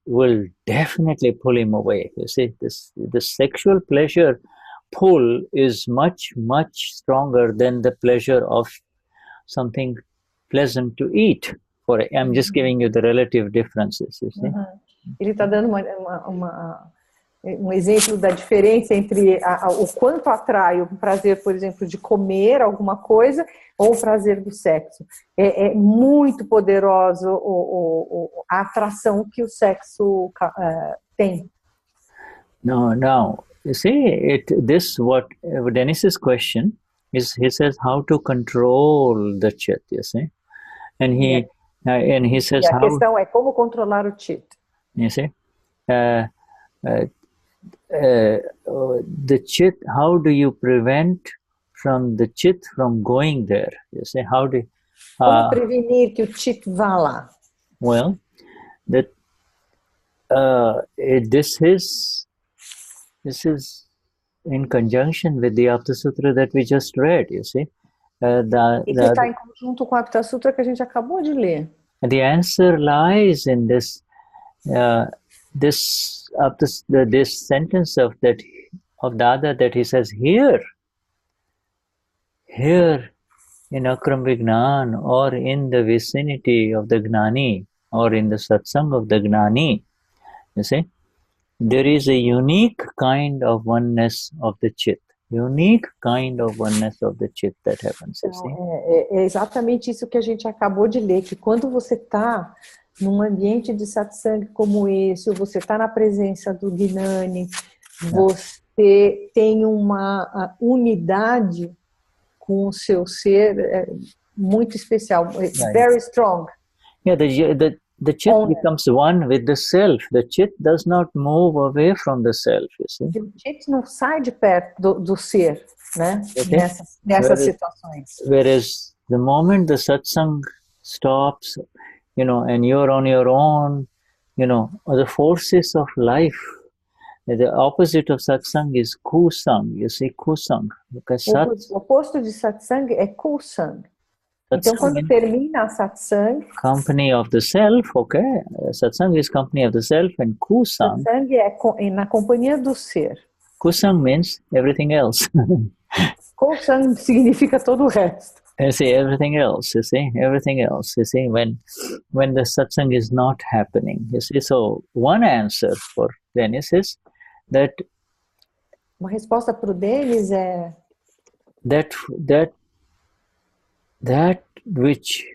A: will definitely pull him away. You see, the sexual pleasure pull is much stronger than the pleasure of something pleasant to eat. I'm just giving you the relative differences. You see.
B: Ele está dando um exemplo da diferença entre o quanto atrai o prazer, por exemplo, de comer alguma coisa ou o prazer do sexo. É muito poderoso a atração que o sexo tem.
A: Now, you see, what Denize's question is, he says how to control the Chit, you see, and he says
B: a questão é como controlar o Chit.
A: You see, the Chit, how do you prevent the Chit from going there? You see, how do
B: como prevenir que o Chit vá lá?
A: Well, this is in conjunction with the Aptasutra that we just read. You see,
B: e que está em conjunto com a Aptasutra que a gente acabou de ler.
A: The answer lies in this sentence of Dada, that he says here in Akram Vignan, or in the vicinity of the Gnani, or in the Satsang of the Gnani, you see, there is a unique kind of oneness of the Chit. Unique kind of oneness of the Chit that happens. You see?
B: É exatamente isso que a gente acabou de ler, que quando você está num ambiente de satsang como esse, ou você está na presença do Gnani, você tem uma unidade com o seu ser muito especial. It's very strong.
A: Yeah, the Chit becomes one with the self. The Chit does not move away from the self, you see.
B: O Chit não sai de perto do ser, né? Nessas situações.
A: Whereas the moment the satsang stops, and you're on your own, the forces of life, the opposite of satsang is kusang. You see, kusang.
B: O oposto de satsang é kusang. Então, quando termina a satsang,
A: company of the self, okay? Satsang is company of the self, and kusang.
B: Satsang é na companhia do ser.
A: Kusang means everything else.
B: Kusang significa todo o resto.
A: You see, everything else. You see, everything else. You see, when the satsang is not happening. You see, so one answer for Denize is that.
B: Uma resposta para o Denize é
A: that which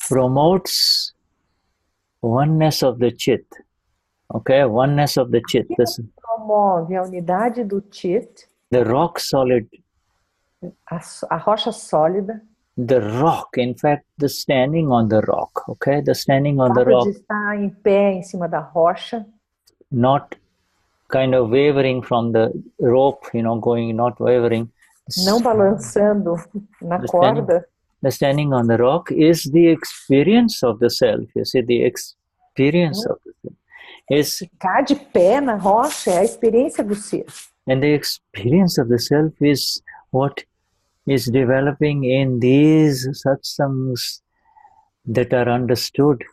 A: promotes oneness of the Chit, okay? Oneness of the Chit.
B: Promove a unidade do Chit.
A: The rock solid.
B: A rocha sólida.
A: The rock, in fact, the standing on the rock, okay? The standing on the rock.
B: De estar em pé em cima da rocha.
A: Not kind of wavering from the rope, going, not wavering.
B: Não balançando na corda.
A: The standing on the rock is the experience of the self. You see, the experience of the self.
B: Ficar de pé na rocha é a experiência do ser.
A: And the experience of the self is what is developing in these satsangs that are understood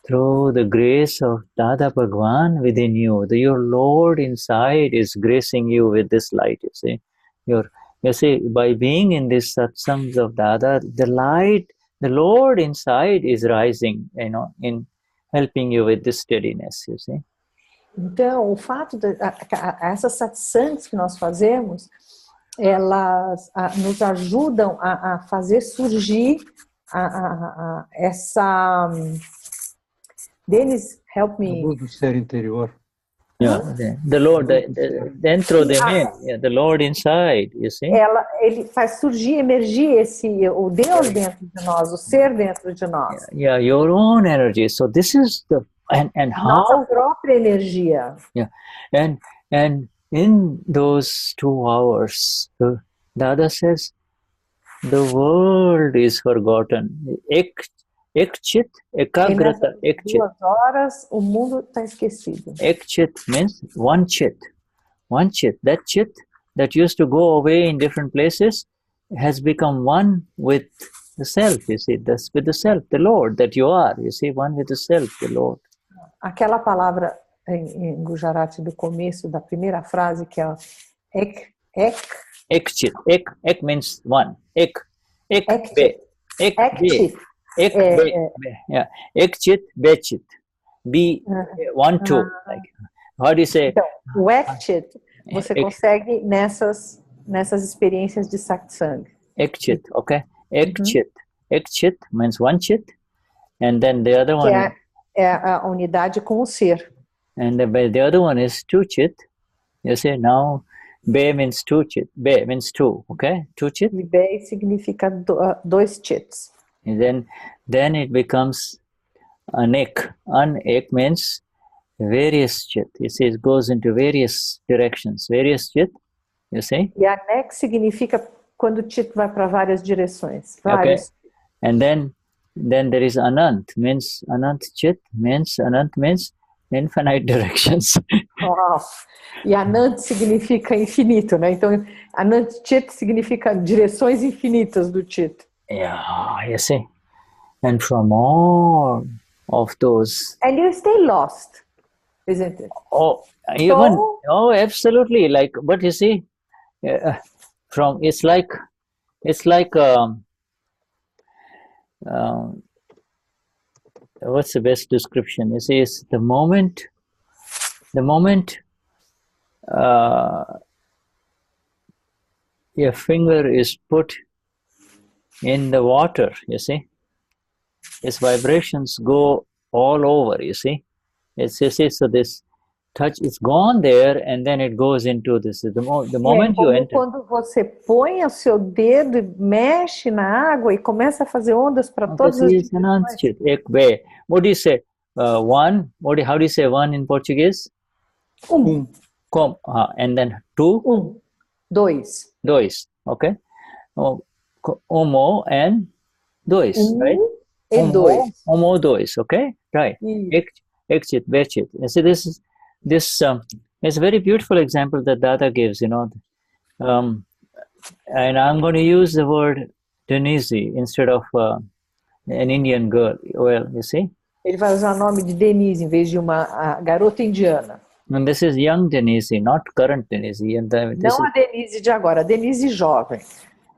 A: through the grace of Dada Bhagwan within you. Your Lord inside is gracing you with this light, you see. You see, by being in these satsangs of Dada, the light, the Lord inside is rising, in helping you with this steadiness, you see.
B: Então, o fato de essas satsangs que nós fazemos, elas nos ajudam a fazer surgir essa... Denize, help me.
H: Do ser interior.
A: Yeah, the Lord, dentro de mim, the Lord inside, you see.
B: Ele faz surgir, emergir o Deus dentro de nós, o ser dentro de nós.
A: Yeah, your own energy. So this is the and how
B: nossa própria energia.
A: Yeah, and in those 2 hours, Dada says, the world is forgotten. Chit, ekagrata, Chit.
B: 2 horas, o mundo está esquecido.
A: Chit means one Chit. One Chit. That Chit that used to go away in different places has become one with the self, you see, with the self, the Lord that you are, you see, one with the self, the Lord.
B: Aquela palavra em Gujarati do começo, da primeira frase, que é
A: Chit. Ek means one. Ek be.
B: Chit.
A: Yeah. Ek Chit, be Chit. Be one, two. Like, how do you say?
B: Então, o Ek Chit, você consegue nessas experiências de satsang.
A: Ek Chit, okay? Ek Chit. Ek Chit means one Chit. And then the other one...
B: É a unidade com o ser.
A: And the other one is two Chit. You see, now, Be means two Chit. Be means two, okay? Two Chit.
B: E Be significa 2 Chits.
A: And then it becomes an Ek. An Ek means various Chit. You see, it goes into various directions. Various Chit, you see?
B: E Anek significa quando o Chit vai para várias direções. Vários.
A: Okay. And then there is Anant, means Anant Chit, means infinite directions.
B: Wow. E Anant significa infinito, né? Então, Anant Chit significa direções infinitas do Chit.
A: Yeah, you see. And from all of those...
B: And you stay lost, isn't it?
A: Oh, absolutely. Like, but you see, it's like what's the best description? You see, it's the moment your finger is put in the water, you see, its vibrations go all over, you see. So this touch, it's gone there, and then it goes into this. The moment you enter.
B: Quando você põe o seu dedo e mexe na água e começa a fazer ondas para todas as direções.
A: What do you say? One. How do you say one in Portuguese? And then two.
B: Dois.
A: Okay. Umo and dois, right?
B: E dois.
A: Umo, dois. Okay. Right. Exit, bechit. You see, this is a very beautiful example that Dada gives, and I'm going to use the word Denize instead of an Indian girl. Well, you see.
B: Ele vai usar o nome de Denize em vez de uma garota indiana.
A: And this is young Denize, not current Denize.
B: Não a Denize de agora, a Denize jovem.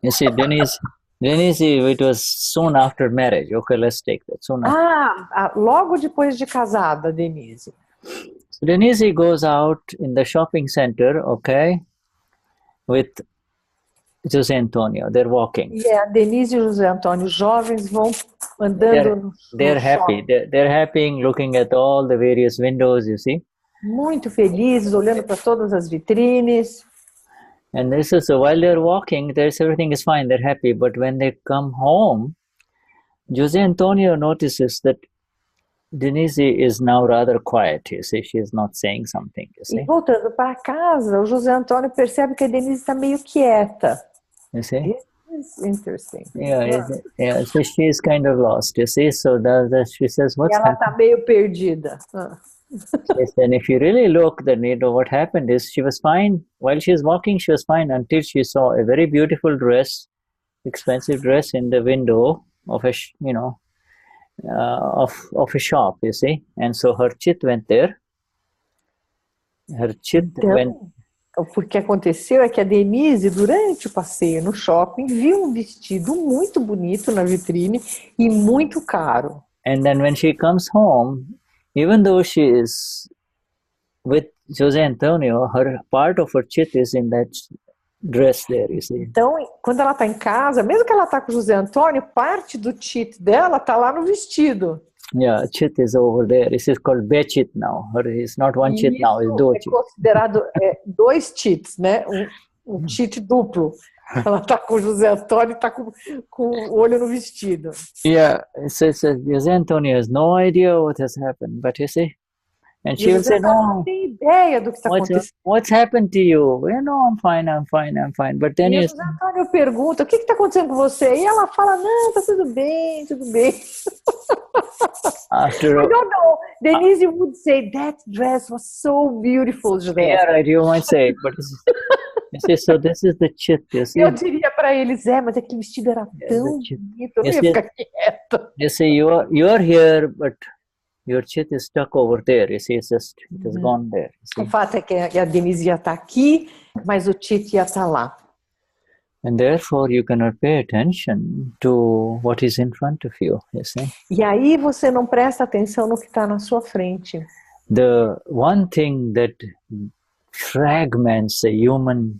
A: You see, Denize, it was soon after marriage. Okay, let's take that. Soon after.
B: Logo depois de casada, Denize.
A: So Denize goes out in the shopping center, okay, with José Antonio. They're walking.
B: Yeah, Denize e José Antonio, jovens, vão andando.
A: They're happy. They're happy looking at all the various windows, you see.
B: Muito felizes, olhando para todas as vitrines.
A: And this is, so while they're walking, everything is fine, they're happy. But when they come home, José Antonio notices that Denize is now rather quiet, you see, she is not saying something, you see.
B: E voltando para casa, o José Antônio percebe que a Denize está meio quieta.
A: You see?
B: It's interesting.
A: Yeah, so she is kind of lost, you see, so she says, what's
B: E ela
A: happening?
B: está meio perdida.
A: Yes, and if you really look, then you know what happened is she was fine. While she was walking, she was fine until she saw a very beautiful dress, expensive dress in the window of a, of a shop, you see. And so her Chit went there. Her Chit went.
B: O que aconteceu é que a Denize, durante o passeio no shopping, viu um vestido muito bonito na vitrine e muito caro.
A: And then when she comes home, even though she is with José Antonio, her part of her Chit is in that dress there, you see.
B: Então, quando ela está em casa, mesmo que ela está com o José Antônio, parte do Chit dela está lá no vestido.
A: Yeah, Chit is over there. This is called Be-Chit now. It's not one Chit now, it's two Chit.
B: É considerado dois Chits, né? Um Chit duplo. Ela está com o José Antônio e está com o olho no vestido.
A: Yeah, so José Antonio has no idea what has happened, but you see, and she will say, no,
B: não tem ideia do que está acontecendo.
A: What's happened to you? No, I'm fine. But then
B: e o José Antônio pergunta, o que está acontecendo com você? E ela fala, não, está tudo bem.
A: After
B: I don't know. Denize would say, that dress was so beautiful, José.
A: Yeah, right, you might say it, but you see, so this is the Chit, you see.
B: Eu diria para eles, mas aquele vestido era tão bonito, eu ia ficar quieta.
A: You see, you're here, but your Chit is stuck over there, you see, it has gone there.
B: O fato é que a Denize ia estar aqui, mas o Chit ia estar lá.
A: And therefore you cannot pay attention to what is in front of you, you see.
B: E aí você não presta atenção no que está na sua frente.
A: The one thing that fragments a human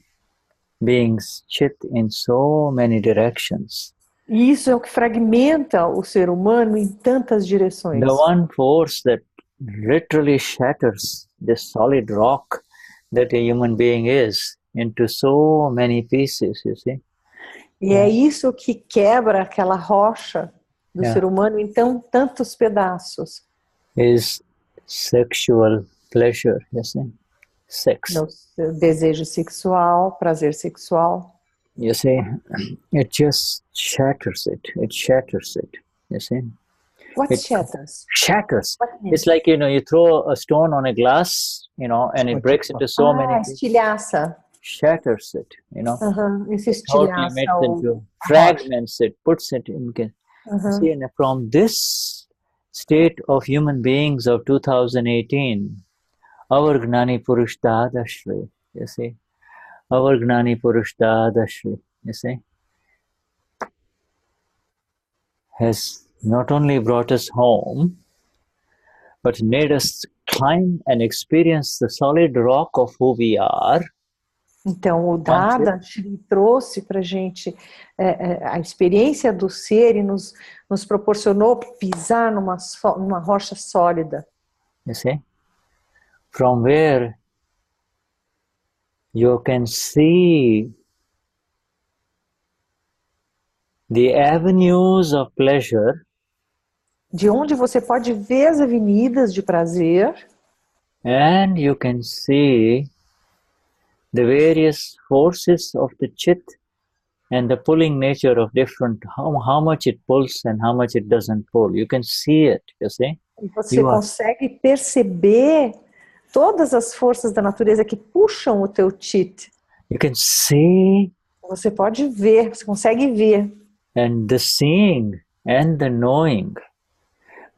A: being's Chit in so many directions.
B: E isso é o que fragmenta o ser humano em tantas direções.
A: The one force that literally shatters the solid rock that a human being is into so many pieces, you see.
B: E é isso que quebra aquela rocha do ser humano em tantos pedaços.
A: Is sexual pleasure, you see. Sex.
B: No desejo sexual, prazer sexual.
A: You see, it just shatters it. It shatters it, you see.
B: What shatters?
A: Shatters. It's like, you throw a stone on a glass, and it breaks into so many pieces.
B: Estilhaça.
A: Shatters it,
B: Isso estilhaça.
A: Fragments it, puts it in. See, and from this state of human beings of 2018, our Gnani Purush Dadashri, you see, our Gnani Purush Dadashri, you see, has not only brought us home, but made us climb and experience the solid rock of who we are.
B: Então, o Daadshri trouxe para a gente a experiência do ser e nos proporcionou pisar numa rocha sólida.
A: You see? From where you can see the avenues of pleasure.
B: De onde você pode ver as avenidas de prazer.
A: And you can see the various forces of the Chit and the pulling nature of different, how much it pulls and how much it doesn't pull. You can see it, you see?
B: E você consegue perceber todas as forças da natureza que puxam o teu Chit.
A: You can see.
B: Você pode ver, você consegue ver.
A: And the seeing and the knowing.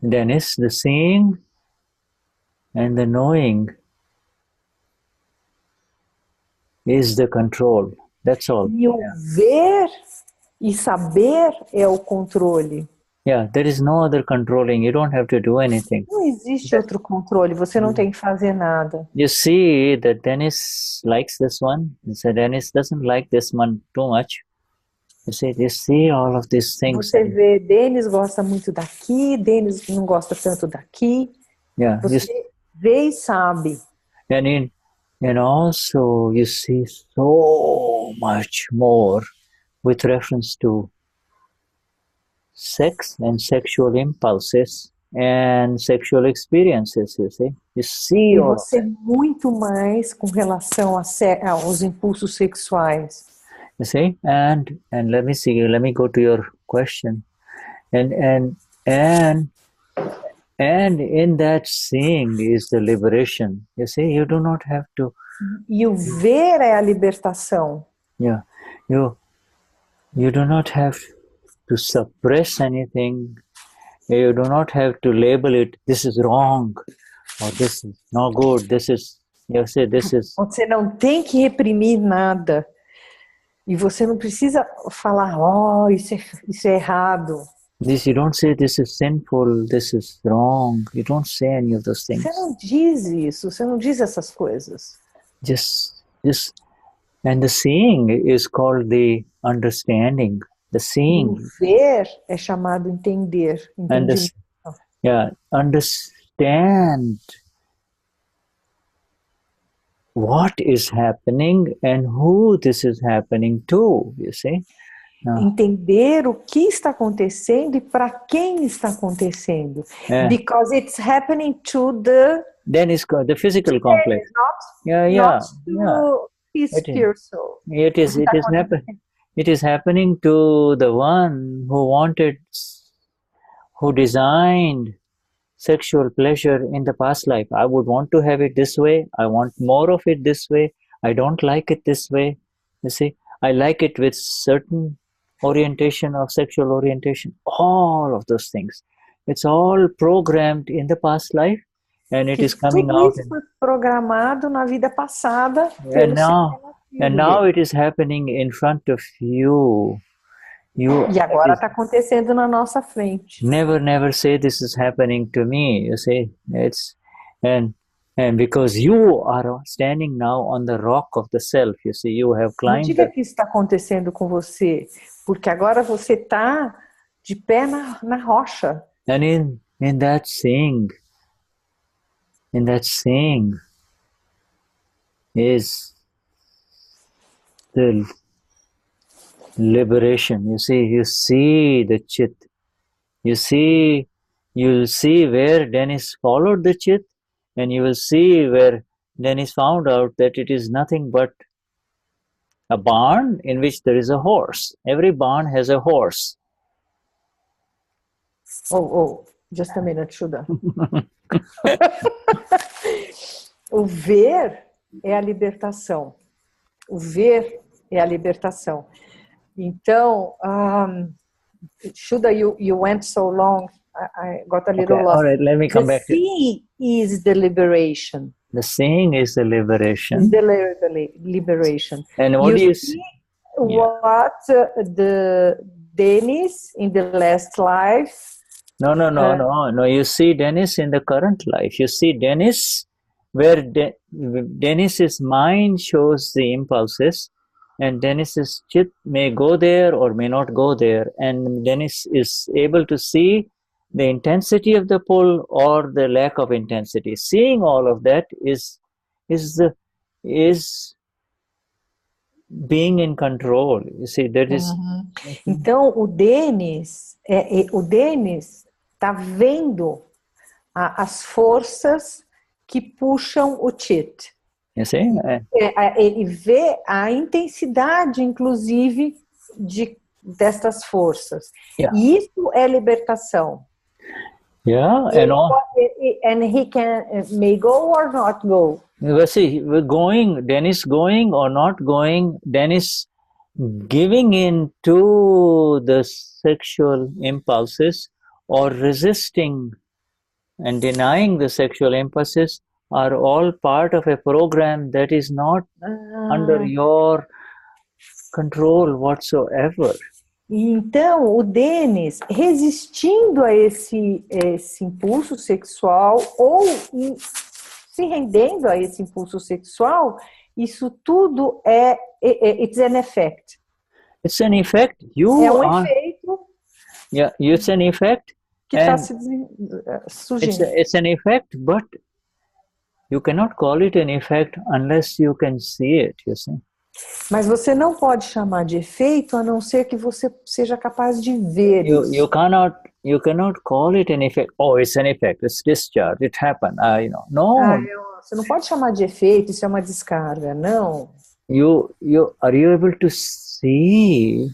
A: Then it's the seeing and the knowing is the control. That's all.
B: E o ver e saber é o controle.
A: Yeah, there is no other controlling. You don't have to do anything.
B: Não existe outro controle. Você não tem que fazer nada.
A: You see that Denize likes this one. So Denize doesn't like this one too much. You see all of these things.
B: Você vê, Denize gosta muito daqui, Denize não gosta tanto daqui.
A: Yeah,
B: você vê e sabe.
A: And also you see so much more with reference to sex and sexual impulses and sexual experiences, you see. You see
B: E
A: all
B: você muito mais com relação aos impulsos sexuais.
A: you see, and let me go to your question, and in that seeing is the liberation. You see, you do not have to.
B: E o ver é a libertação.
A: Yeah, you do not have to suppress anything. You do not have to label it. This is wrong, or this is not good. This is, you say, this is.
B: Você não tem que reprimir nada. E você não precisa falar, oh, isso é errado.
A: This, you don't say this is sinful, this is wrong. You don't say any of those things.
B: Você não diz isso, você não diz essas coisas.
A: Just, and the seeing is called the understanding. The seeing.
B: O ver é chamado entender.
A: Understand what is happening and who this is happening to, you see.
B: Entender o que está acontecendo e para quem está acontecendo. Because it's happening to the
A: physical complex.
B: Not to his pure soul.
A: It is happening to the one who designed sexual pleasure in the past life. I would want to have it this way. I want more of it this way. I don't like it this way. You see, I like it with certain orientation of sexual orientation. All of those things. It's all programmed in the past life, and it is coming out.
B: Tudo isso foi programado na vida passada.
A: And now it is happening in front of you.
B: E agora está acontecendo na nossa frente.
A: Never say this is happening to me. You see, it's and because you are standing now on the rock of the self. You see, you have climbed.
B: Não diga que isso está acontecendo com você, porque agora você está de pé na rocha.
A: And in that seeing is the liberation. You see the Chit. You'll see where Denize followed the Chit, and you will see where Denize found out that it is nothing but a barn in which there is a horse. Every barn has a horse.
B: Oh, just a minute, Shuddha. O ver é a libertação. O ver é a libertação. Então, Shuddha, you went so long, I got a little lost.
A: All right, let me come back.
B: The seeing is the liberation.
A: The seeing is the liberation.
B: The liberation.
A: And what do you see?
B: What the Denize in the last life.
A: No. You see Denize in the current life. You see Denize where Denize's mind shows the impulses, and Denize's Chit may go there or may not go there, and Denize is able to see the intensity of the pull or the lack of intensity. Seeing all of that is being in control. You see, that is.
B: Então o Denize está vendo as forças que puxam o Chit.
A: You see?
B: Ele vê a intensidade, inclusive, destas forças. E isso é libertação. And he may go or not go.
A: You see, Denize going or not going, Denize giving in to the sexual impulses or resisting and denying the sexual impulses are all part of a program that is not under your control whatsoever.
B: Então, o Denize, resistindo a esse impulso sexual ou se rendendo a esse impulso sexual, isso tudo it's an effect.
A: It's an effect.
B: Efeito.
A: Yeah, it's an effect.
B: Que está se surgindo.
A: It's an effect, but you cannot call it an effect unless you can see it, you see.
B: Mas você não pode chamar de efeito a não ser que você seja capaz de ver isso.
A: You cannot you cannot call it an effect. Oh, it's an effect. It's discharge. It happened. No.
B: Você não pode chamar de efeito, isso é uma descarga, não.
A: Are you able to see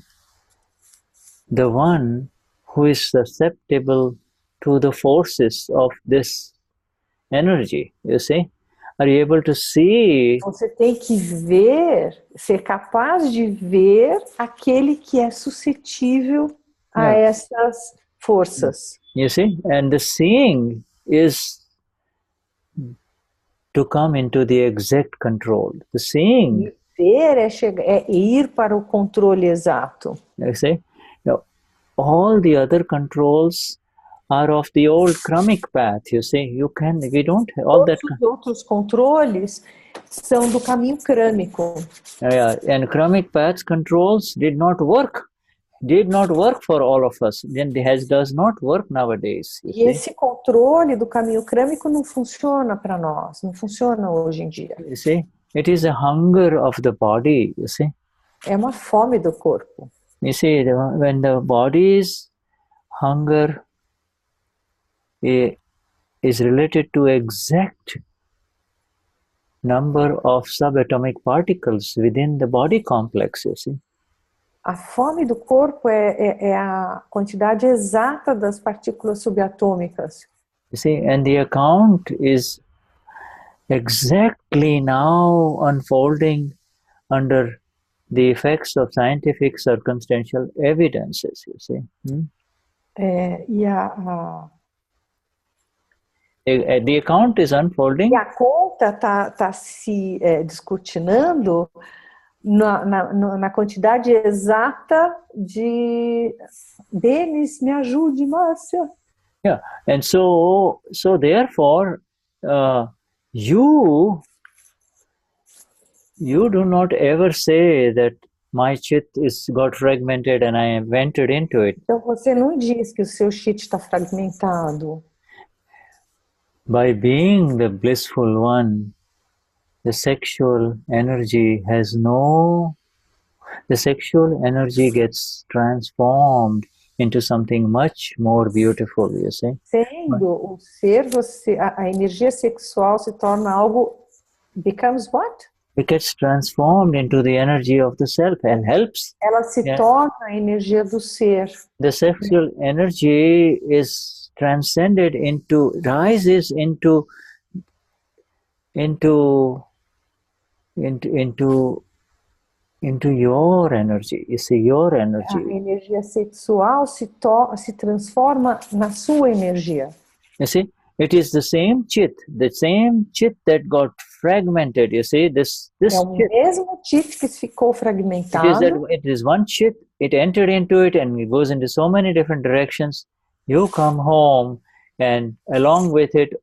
A: the one who is susceptible to the forces of this energy? You see? Are you able to see?
B: Você tem que ver, ser capaz de ver aquele que é suscetível a essas forças.
A: You see? And the seeing is to come into the exact control. The seeing.
B: Ver é ir para o controle exato.
A: You see? Now, all the other controls are of the old karmic path. You see, we don't have all that.
B: Os outros controles são do caminho crânico.
A: And karmic path controls did not work for all of us. Then does not work nowadays.
B: E esse controle do caminho crânico não funciona para nós, não funciona hoje em dia.
A: You see, it is a hunger of the body. You see,
B: é uma fome do corpo.
A: You see, when the body's hunger is related to exact number of subatomic particles within the body complex, you see.
B: A fome do corpo é a quantidade exata das partículas subatômicas.
A: You see, and the account is exactly now unfolding under the effects of scientific circumstantial evidences, you see. The account is unfolding.
B: E a conta tá se descortinando na quantidade exata de... Denize, me ajude, Márcia.
A: Yeah, and so therefore, you do not ever say that my Chit got fragmented and I entered into it.
B: Então você não diz que o seu Chit está fragmentado.
A: By being the blissful one, the sexual energy gets transformed into something much more beautiful, you see.
B: Sendo o ser, a energia sexual se torna algo, becomes what?
A: It gets transformed into the energy of the self and helps.
B: Ela se torna a energia do ser.
A: The sexual energy is transcended rises into your energy. You see, your energy.
B: A energia sexual se transforma na sua energia.
A: You see, it is the same Chit that got fragmented. You see, this
B: é o mesmo Chit que ficou fragmentado.
A: It is one Chit. It entered into it and it goes into so many different directions. You come home and along with it,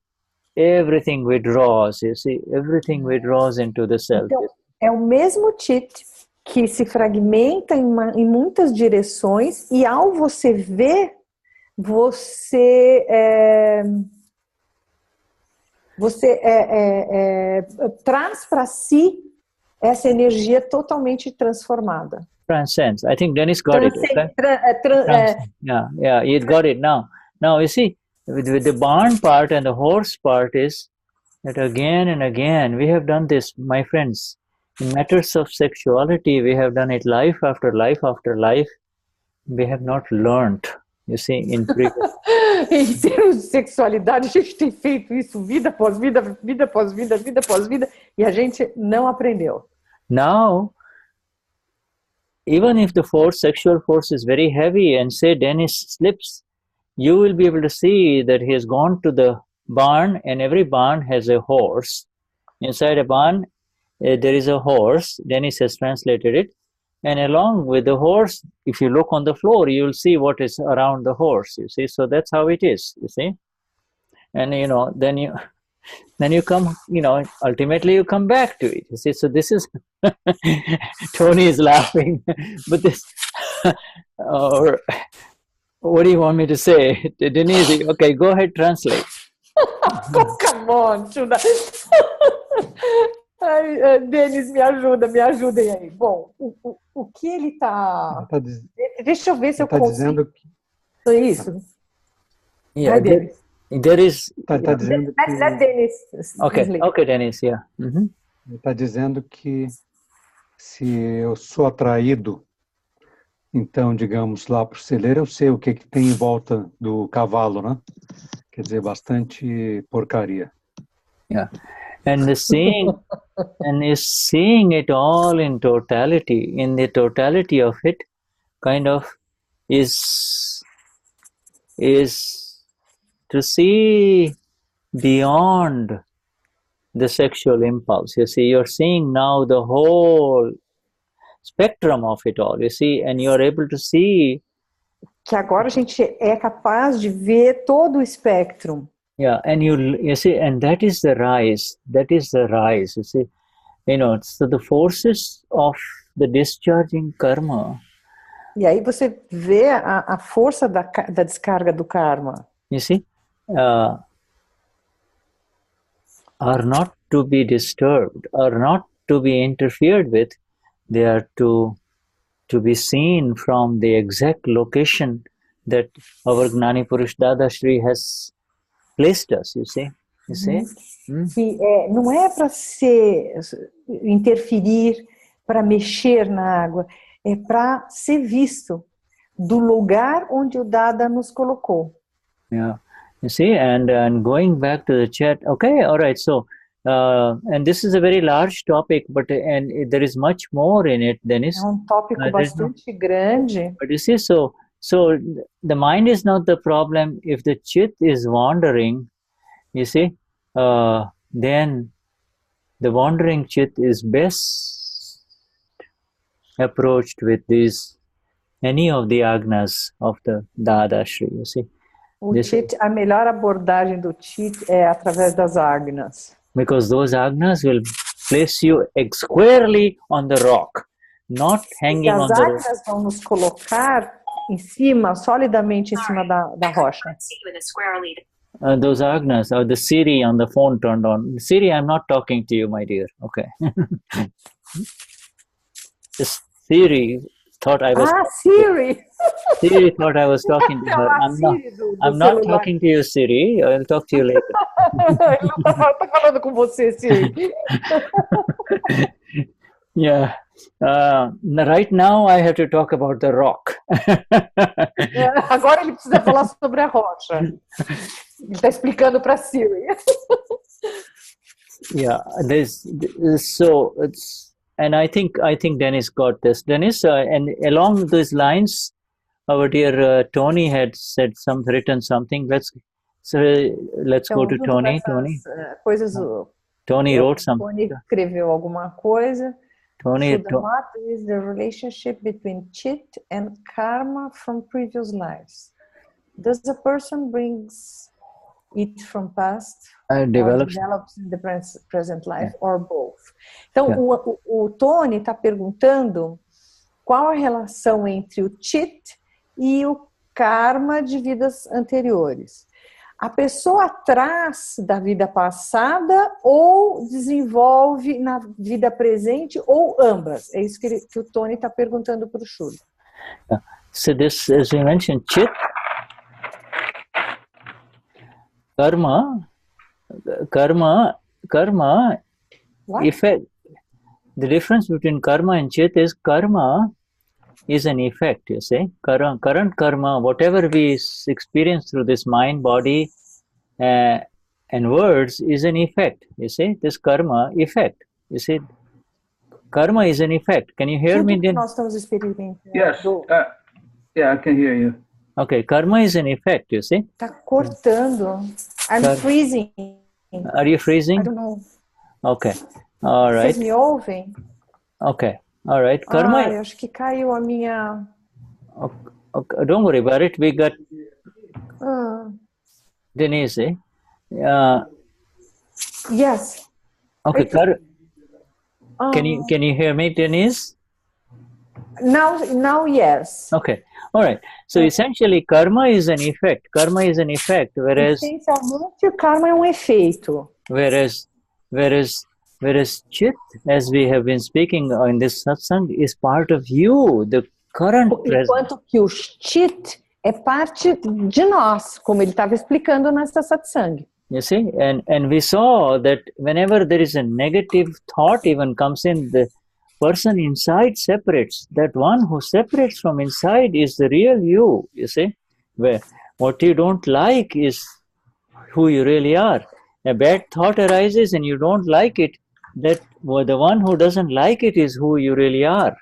A: everything withdraws. You see, everything withdraws into the self.
B: Então, é o mesmo Chit que se fragmenta em muitas direções e ao você ver, você traz para si essa energia totalmente transformada.
A: Transcends. I think Dennis got it. Okay? Yeah, you got it now. Now you see, with the barn part and the horse part is that again and again we have done this, my friends. In matters of sexuality, we have done it life after life after life. We have not learned. You see, in previous...
B: Em termos de sexualidade, a gente tem feito isso vida após vida, vida após vida, vida após vida, e a gente não aprendeu.
A: Now, even if the sexual force is very heavy and say Dennis slips, you will be able to see that he has gone to the barn and every barn has a horse. Inside a barn, there is a horse. Dennis has translated it. And along with the horse, if you look on the floor, you will see what is around the horse, you see. So that's how it is, you see. And, then you come, ultimately you come back to it, you see. So this is, Tony is laughing, but this, or what do you want me to say? Denize, okay, go ahead, translate.
B: Come on, Shuddha. Ai, Denize, me ajudem aí. Bom, o que ele está... Deixa eu ver se eu consigo...
H: Dizendo que...
B: Isso.
A: Yeah, there is.
H: Tá dizendo que...
B: Let Denize.
A: Okay, Denize, yeah.
H: Ele está dizendo que se eu sou atraído, então, digamos, lá para o celeiro, eu sei o que tem em volta do cavalo, né? Quer dizer, bastante porcaria.
A: Yeah, and seeing it all in totality, in the totality of it, kind of is to see beyond the sexual impulse. You see, you're seeing now the whole spectrum of it all, you see, and you're able to see.
B: Que agora a gente é capaz de ver todo o espectro.
A: Yeah, and you see, and that is the rise, you see, so the forces of the discharging karma.
B: E aí você vê a força da descarga do karma.
A: You see, are not to be disturbed, are not to be interfered with. They are to be seen from the exact location that our Gnani Purush Dadashri has placed us, you see?
B: Que não é para interferir, para mexer na água, é para ser visto do lugar onde o Dada nos colocou.
A: Yeah, you see, and going back to the chat, okay, all right, so, and this is a very large topic, but and there is much more in it than is.
B: É tópico bastante grande.
A: But you see, so the mind is not the problem. If the Chit is wandering, you see, then the wandering Chit is best approached with any of the agnas of the Daadshri, you see.
B: A melhor abordagem do Chit é através das agnas.
A: Because those agnas will place you squarely on the rock, not hanging on the rock.
B: As agnas vão nos colocar em cima, solidamente em cima da rocha.
A: Those agnas, or the Siri on the phone turned on. Siri, I'm not talking to you, my dear. Okay. The Siri thought I was.
B: Siri.
A: Siri thought I was talking to her. I'm not talking to you, Siri. I'll talk to you later.
B: Ele não tá falando com você, Siri.
A: Yeah. Right now I have to talk about the rock.
B: Agora ele precisa falar sobre a rocha. Ele está explicando para Siri.
A: Yeah, and I think Denize got this. Denize, and along those lines, our dear Tony had written something. Let's go to Tony. Tony wrote something.
B: Tony escreveu alguma coisa.
A: Tony,
B: so the matter is the relationship between Chit and karma from previous lives. Does the person brings it from past or develops in the present life, or both? Então, o Tony está perguntando qual a relação entre o Chit e o karma de vidas anteriores. A pessoa traz da vida passada ou desenvolve na vida presente, ou ambas? É isso que o Tony está perguntando para o Shuddha.
A: So this, as we mentioned, Chit, karma, effect. The difference between karma and Chit is karma is an effect, you see. Current karma, whatever we experience through this mind, body, and words is an effect, you see. This karma effect, you see. Karma is an effect. Can you hear me?
B: Nós estamos experimentando.
I: Yes, yeah, I can hear you.
A: Okay, karma is an effect, you see.
B: Está cortando. I'm freezing.
A: Are you freezing?
B: I don't know.
A: Okay, all right.
B: Vocês me ouvem?
A: Okay, all right. Karma.
B: Eu acho que caiu a minha.
A: Okay, don't worry about it. We got Denize.
B: Yes.
A: Okay, can you hear me, Denize?
B: Now, yes.
A: Okay, all right. So essentially, karma is an effect. Karma is an effect, whereas.
B: Essencialmente, o karma é efeito.
A: Whereas Chit, as we have been speaking in this satsang, is part of you, the current present.
B: Enquanto que o Chit é parte de nós, como ele estava explicando nessa satsang.
A: You see, and we saw that whenever there is a negative thought even comes in, the person inside separates. That one who separates from inside is the real you see. Where what you don't like is who you really are. A bad thought arises and you don't like it, that the one who doesn't like it is who you really are.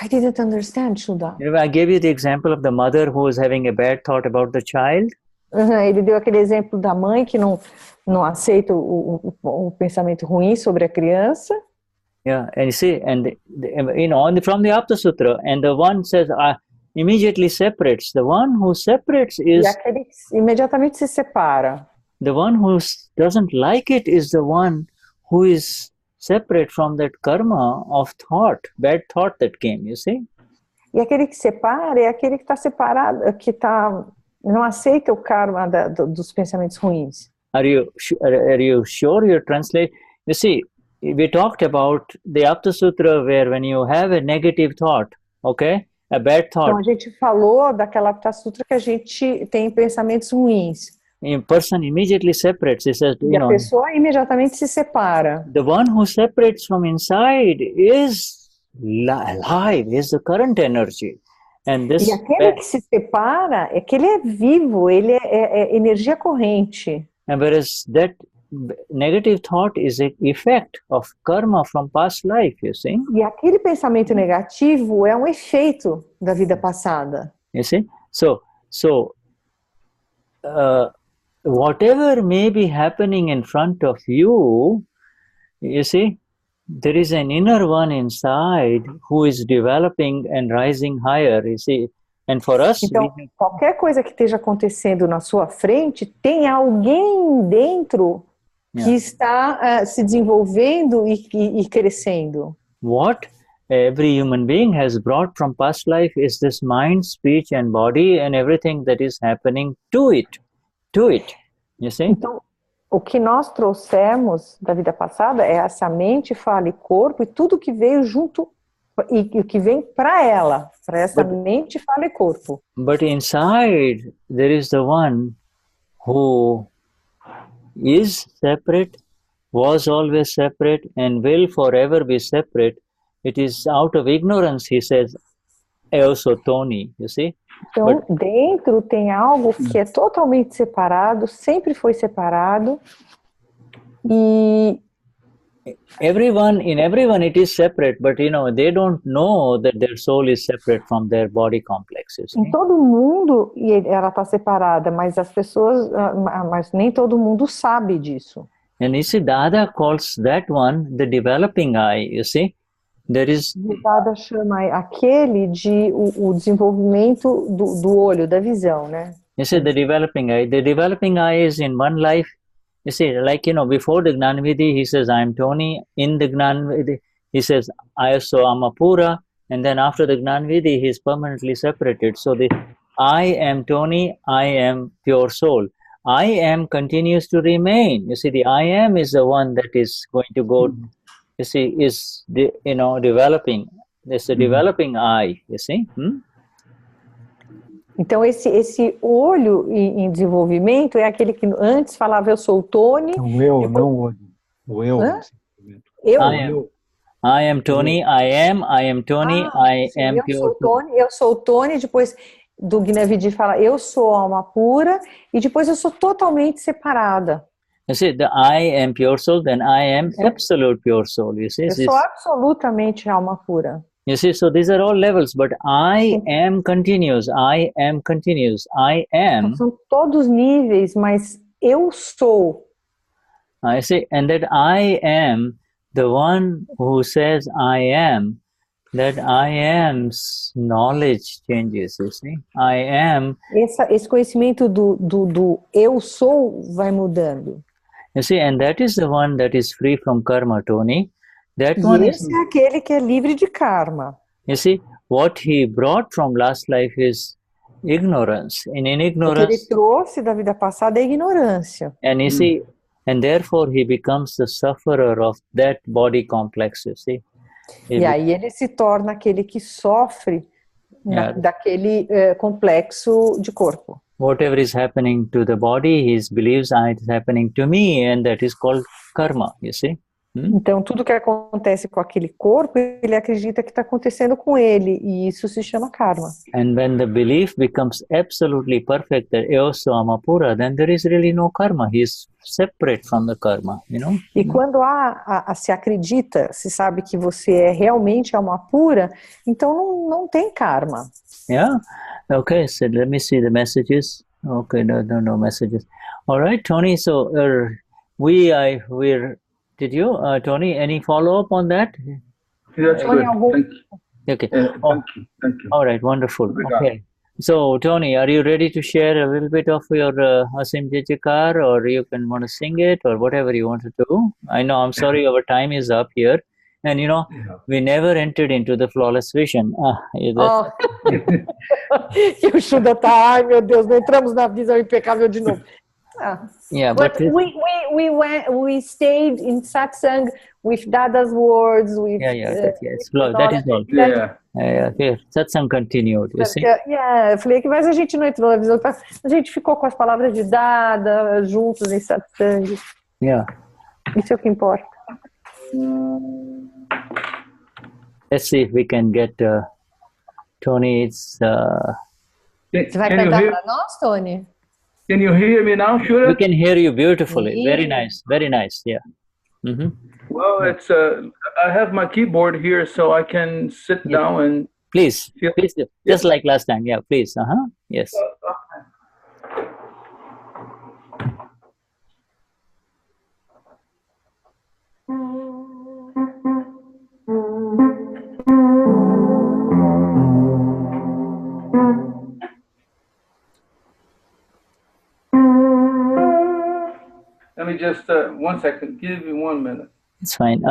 B: I didn't understand, Shuddha.
A: I gave you the example of the mother who was having a bad thought about the child.
B: Ele deu aquele exemplo da mãe que não aceita o pensamento ruim sobre a criança.
A: Yeah, and you see, and from the Aptasutra, and the one says, immediately separates. The one who separates is...
B: E aquele que imediatamente se separa.
A: The one who doesn't like it is the one who is separate from that karma of thought, bad thought that came, you see?
B: E aquele que separa é aquele que está separado, que não aceita o karma dos pensamentos ruins.
A: Are you sure you translate? You see, we talked about the Aptasutra where when you have a negative thought, okay, a bad thought.
B: Então a gente falou daquela Aptasutra que a gente tem pensamentos ruins.
A: A person immediately separates. He says,
B: a pessoa imediatamente se separa.
A: The one who separates from inside is alive, is the current energy. And this
B: e aquele que se separa é que ele é vivo, ele é energia corrente.
A: And whereas that negative thought is an effect of karma from past life, you see?
B: E aquele pensamento negativo é um efeito da vida passada.
A: You see? So whatever may be happening in front of you, you see, there is an inner one inside who is developing and rising higher, you see. And for us,
B: então, qualquer coisa que esteja acontecendo na sua frente, tem alguém dentro que está se desenvolvendo e crescendo.
A: What every human being has brought from past life is this mind, speech and body and everything that is happening to it, you see?
B: Então, o que nós trouxemos da vida passada é essa mente, fala e corpo e tudo que veio junto e o que vem para ela, para essa mente, fala e corpo.
A: But inside there is the one who is separate, was always separate and will forever be separate. It is out of ignorance, he says, eu sou Tony, you see?
B: Então, dentro tem algo que é totalmente separado, sempre foi separado, e
A: in everyone it is separate, but they don't know that their soul is separate from their body complexes.
B: Em todo mundo ela está separada, mas as pessoas, mas nem todo mundo sabe disso.
A: And you see, Dada calls that one the developing eye, you see? There is...
B: Dada chama aquele de o desenvolvimento do olho, da visão, né?
A: You see, the developing eye. The developing eye is in one life. You see, like, before the Gnani Vidhi, he says, I am Tony. In the Gnani Vidhi, he says, I also am Apura. And then after the Gnani Vidhi, he is permanently separated. So the I am Tony, I am pure soul. I am continues to remain. You see, the I am is the one that is going to go... You see, is developing. There's a developing eye, you see?
B: Então, esse olho em desenvolvimento é aquele que antes falava eu sou o Tony.
H: O eu, depois... não o olho. O eu.
A: I am Tony, I am Tony, I am pure.
B: Eu sou o Tony, depois do Gnani fala eu sou alma pura, e depois eu sou totalmente separada.
A: You see, the I am pure soul, then I am absolute pure soul. You see,
B: eu sou absolutamente alma pura.
A: You see, so these are all levels, but I am continuous. I am continuous. I am.
B: São todos níveis, mas eu sou.
A: I see, and that I am the one who says I am. That I am's knowledge changes. You see, I am.
B: Esse conhecimento do eu sou vai mudando.
A: You see, and that is the one that is free from karma, Tony. That
B: e
A: one
B: esse é aquele que é livre de karma.
A: You see, what he brought from last life is ignorance. In ignorance,
B: o que ele trouxe da vida passada é ignorância.
A: And you see, and therefore he becomes the sufferer of that body complex, you see.
B: E aí ele se torna aquele que sofre daquele complexo de corpo.
A: Whatever is happening to the body, he believes it is happening to me, and that is called karma, you see?
B: Então, tudo que acontece com aquele corpo, ele acredita que está acontecendo com ele, e isso se chama karma.
A: And when the belief becomes absolutely perfect, that Eoso Amapura, then there is really no karma. He is separate from the karma, you know?
B: E quando se acredita, se sabe que você é realmente alma pura, então não tem karma.
A: Yeah? Okay, so let me see the messages. Okay, no messages. All right, Tony, so we're... Did you, Tony, any follow-up on that?
I: That's good. Thank you.
A: Okay.
I: Thank you.
A: All right, wonderful. Okay. So, Tony, are you ready to share a little bit of your Asim Jajikar, or you can want to sing it, or whatever you want to do? I know, I'm sorry, our time is up here. And, you know, we never entered into the flawless vision.
B: E o Shuddha tá, ai meu Deus, não entramos na visão impecável de novo.
A: Yeah,
B: but we stayed in Satsang with Dada's words. With,
A: that is all. Okay. Satsang continued. You see?
B: Eu falei que mas a gente não entrou na visão, a gente ficou com as palavras de Dada juntos em Satsang. Isso é o que importa.
A: Let's see if we can get Tony's.
B: Você vai cantar para nós, Tony?
I: Can you hear me now, Shuddha?
A: We can hear you beautifully. Very nice. Very nice. Yeah.
I: Well, it's I have my keyboard here, so I can sit down and.
A: Please, just like last time. Yeah, please. Yes.
I: Let me just 1 second. Give me 1 minute.
A: It's fine.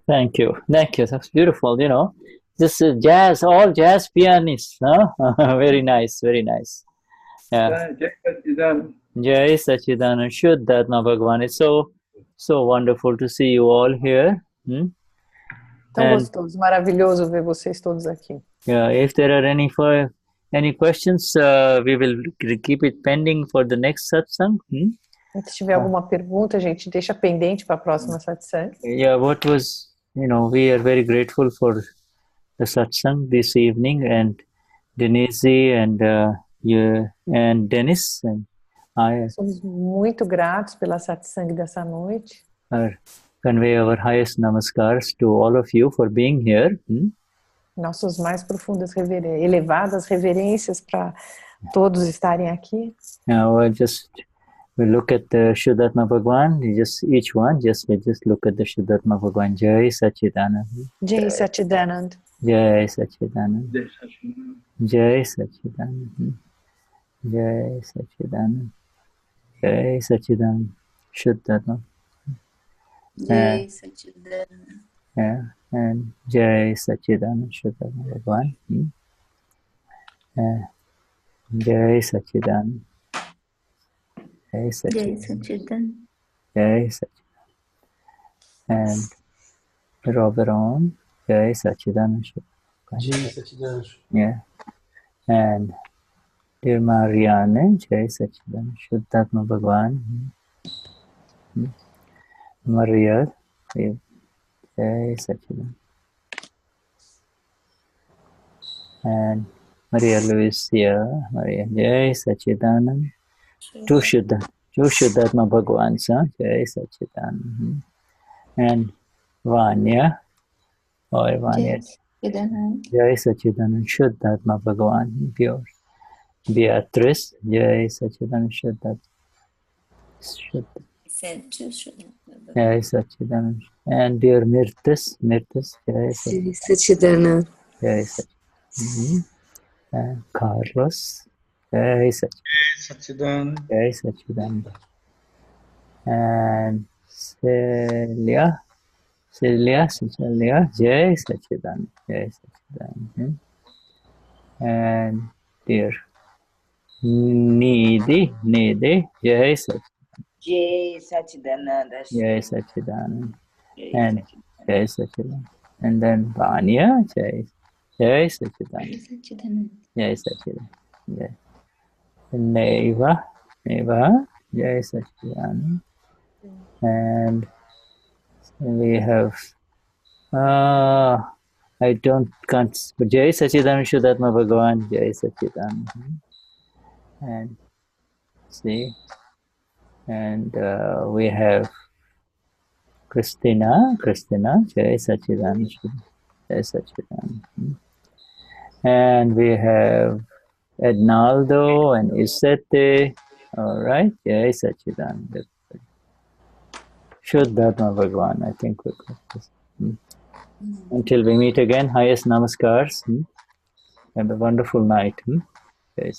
A: Thank you. That's beautiful. You know, this is jazz, all jazz pianists. Very nice. Yeah. Jai Sachidanand Shuddha Bhagavan. It's so wonderful to see you all here.
B: Tão gostoso, maravilhoso ver vocês todos aqui.
A: Yeah, if there are any questions, we will keep it pending for the next satsang.
B: Se tiver alguma pergunta, a gente deixa pendente para a próxima satsang.
A: Yeah, we are very grateful for the satsang this evening, and Denize and you and Denize and I
B: somos muito gratos pela satsang dessa noite.
A: Convey our highest namaskars to all of you for being here.
B: Nossas mais profundas elevadas reverências para todos estarem aqui.
A: Now we look at the Shuddhatma Bhagwan. Each one we just look at the Shuddhatma Bhagwan. Jai Sachidanand.
B: Jai Sachidanand.
A: Jai Sachidanand. Jai Sachidanand. Jai Sachidanand. Jai Sachidanand. Shuddhatma.
G: Jai Sachidanand.
A: Yeah, and Jai Sachidanand Shuddhatma Bhagwan. Jai Sachidanand. Jai Sachidanand. Jai Sachidanand. And Robert on Jai Sachidanand Shuddhatma.
J: Jai Sachidanand.
A: Yeah. And dear Marianne, Jai Sachidanand Shuddhatma Bhagwan. Maria, Jai Sachidanand. And Maria Lucia, Maria Jai Sachidanand. Two Shuddhatma Bhagwan, Jai Sachidanand. And Vanya, or Vanya, Jai Sachidanand Shuddhatma Bhagwan, pure. Beatrice, Jai Sachidanand Shuddhatma. Jai Sachidanand. And dear Mirtis, Jai
K: Sachidanand.
A: Jai Sachidanand. And Carlos, Jai Sachidanand. Jai Sachidanand. And Celia, Jai Sachidanand. Jai Sachidanand. And dear Nidhi, Jai Sachidanand.
K: Jai Sachidanand.
A: Jai Sachidanand. And Jai Sachidanand. And then Vanya, Jai Sachidanand. Jai Sachidanand. Jai. Neva, Jai Sachidanand. And we have can't, but Jai Sachidanand Shuddhatma Bhagwan, Jai Sachidanand. And see, and we have Christina, Jai Sachidanand, Jai Sachidanand. And we have Ednaldo and Isete. All right, Jai Sachidanand. Shuddhatma Bhagwan, I think we got this. Until we meet again, highest namaskars. Have a wonderful night. Jai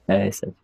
A: Sachidanand.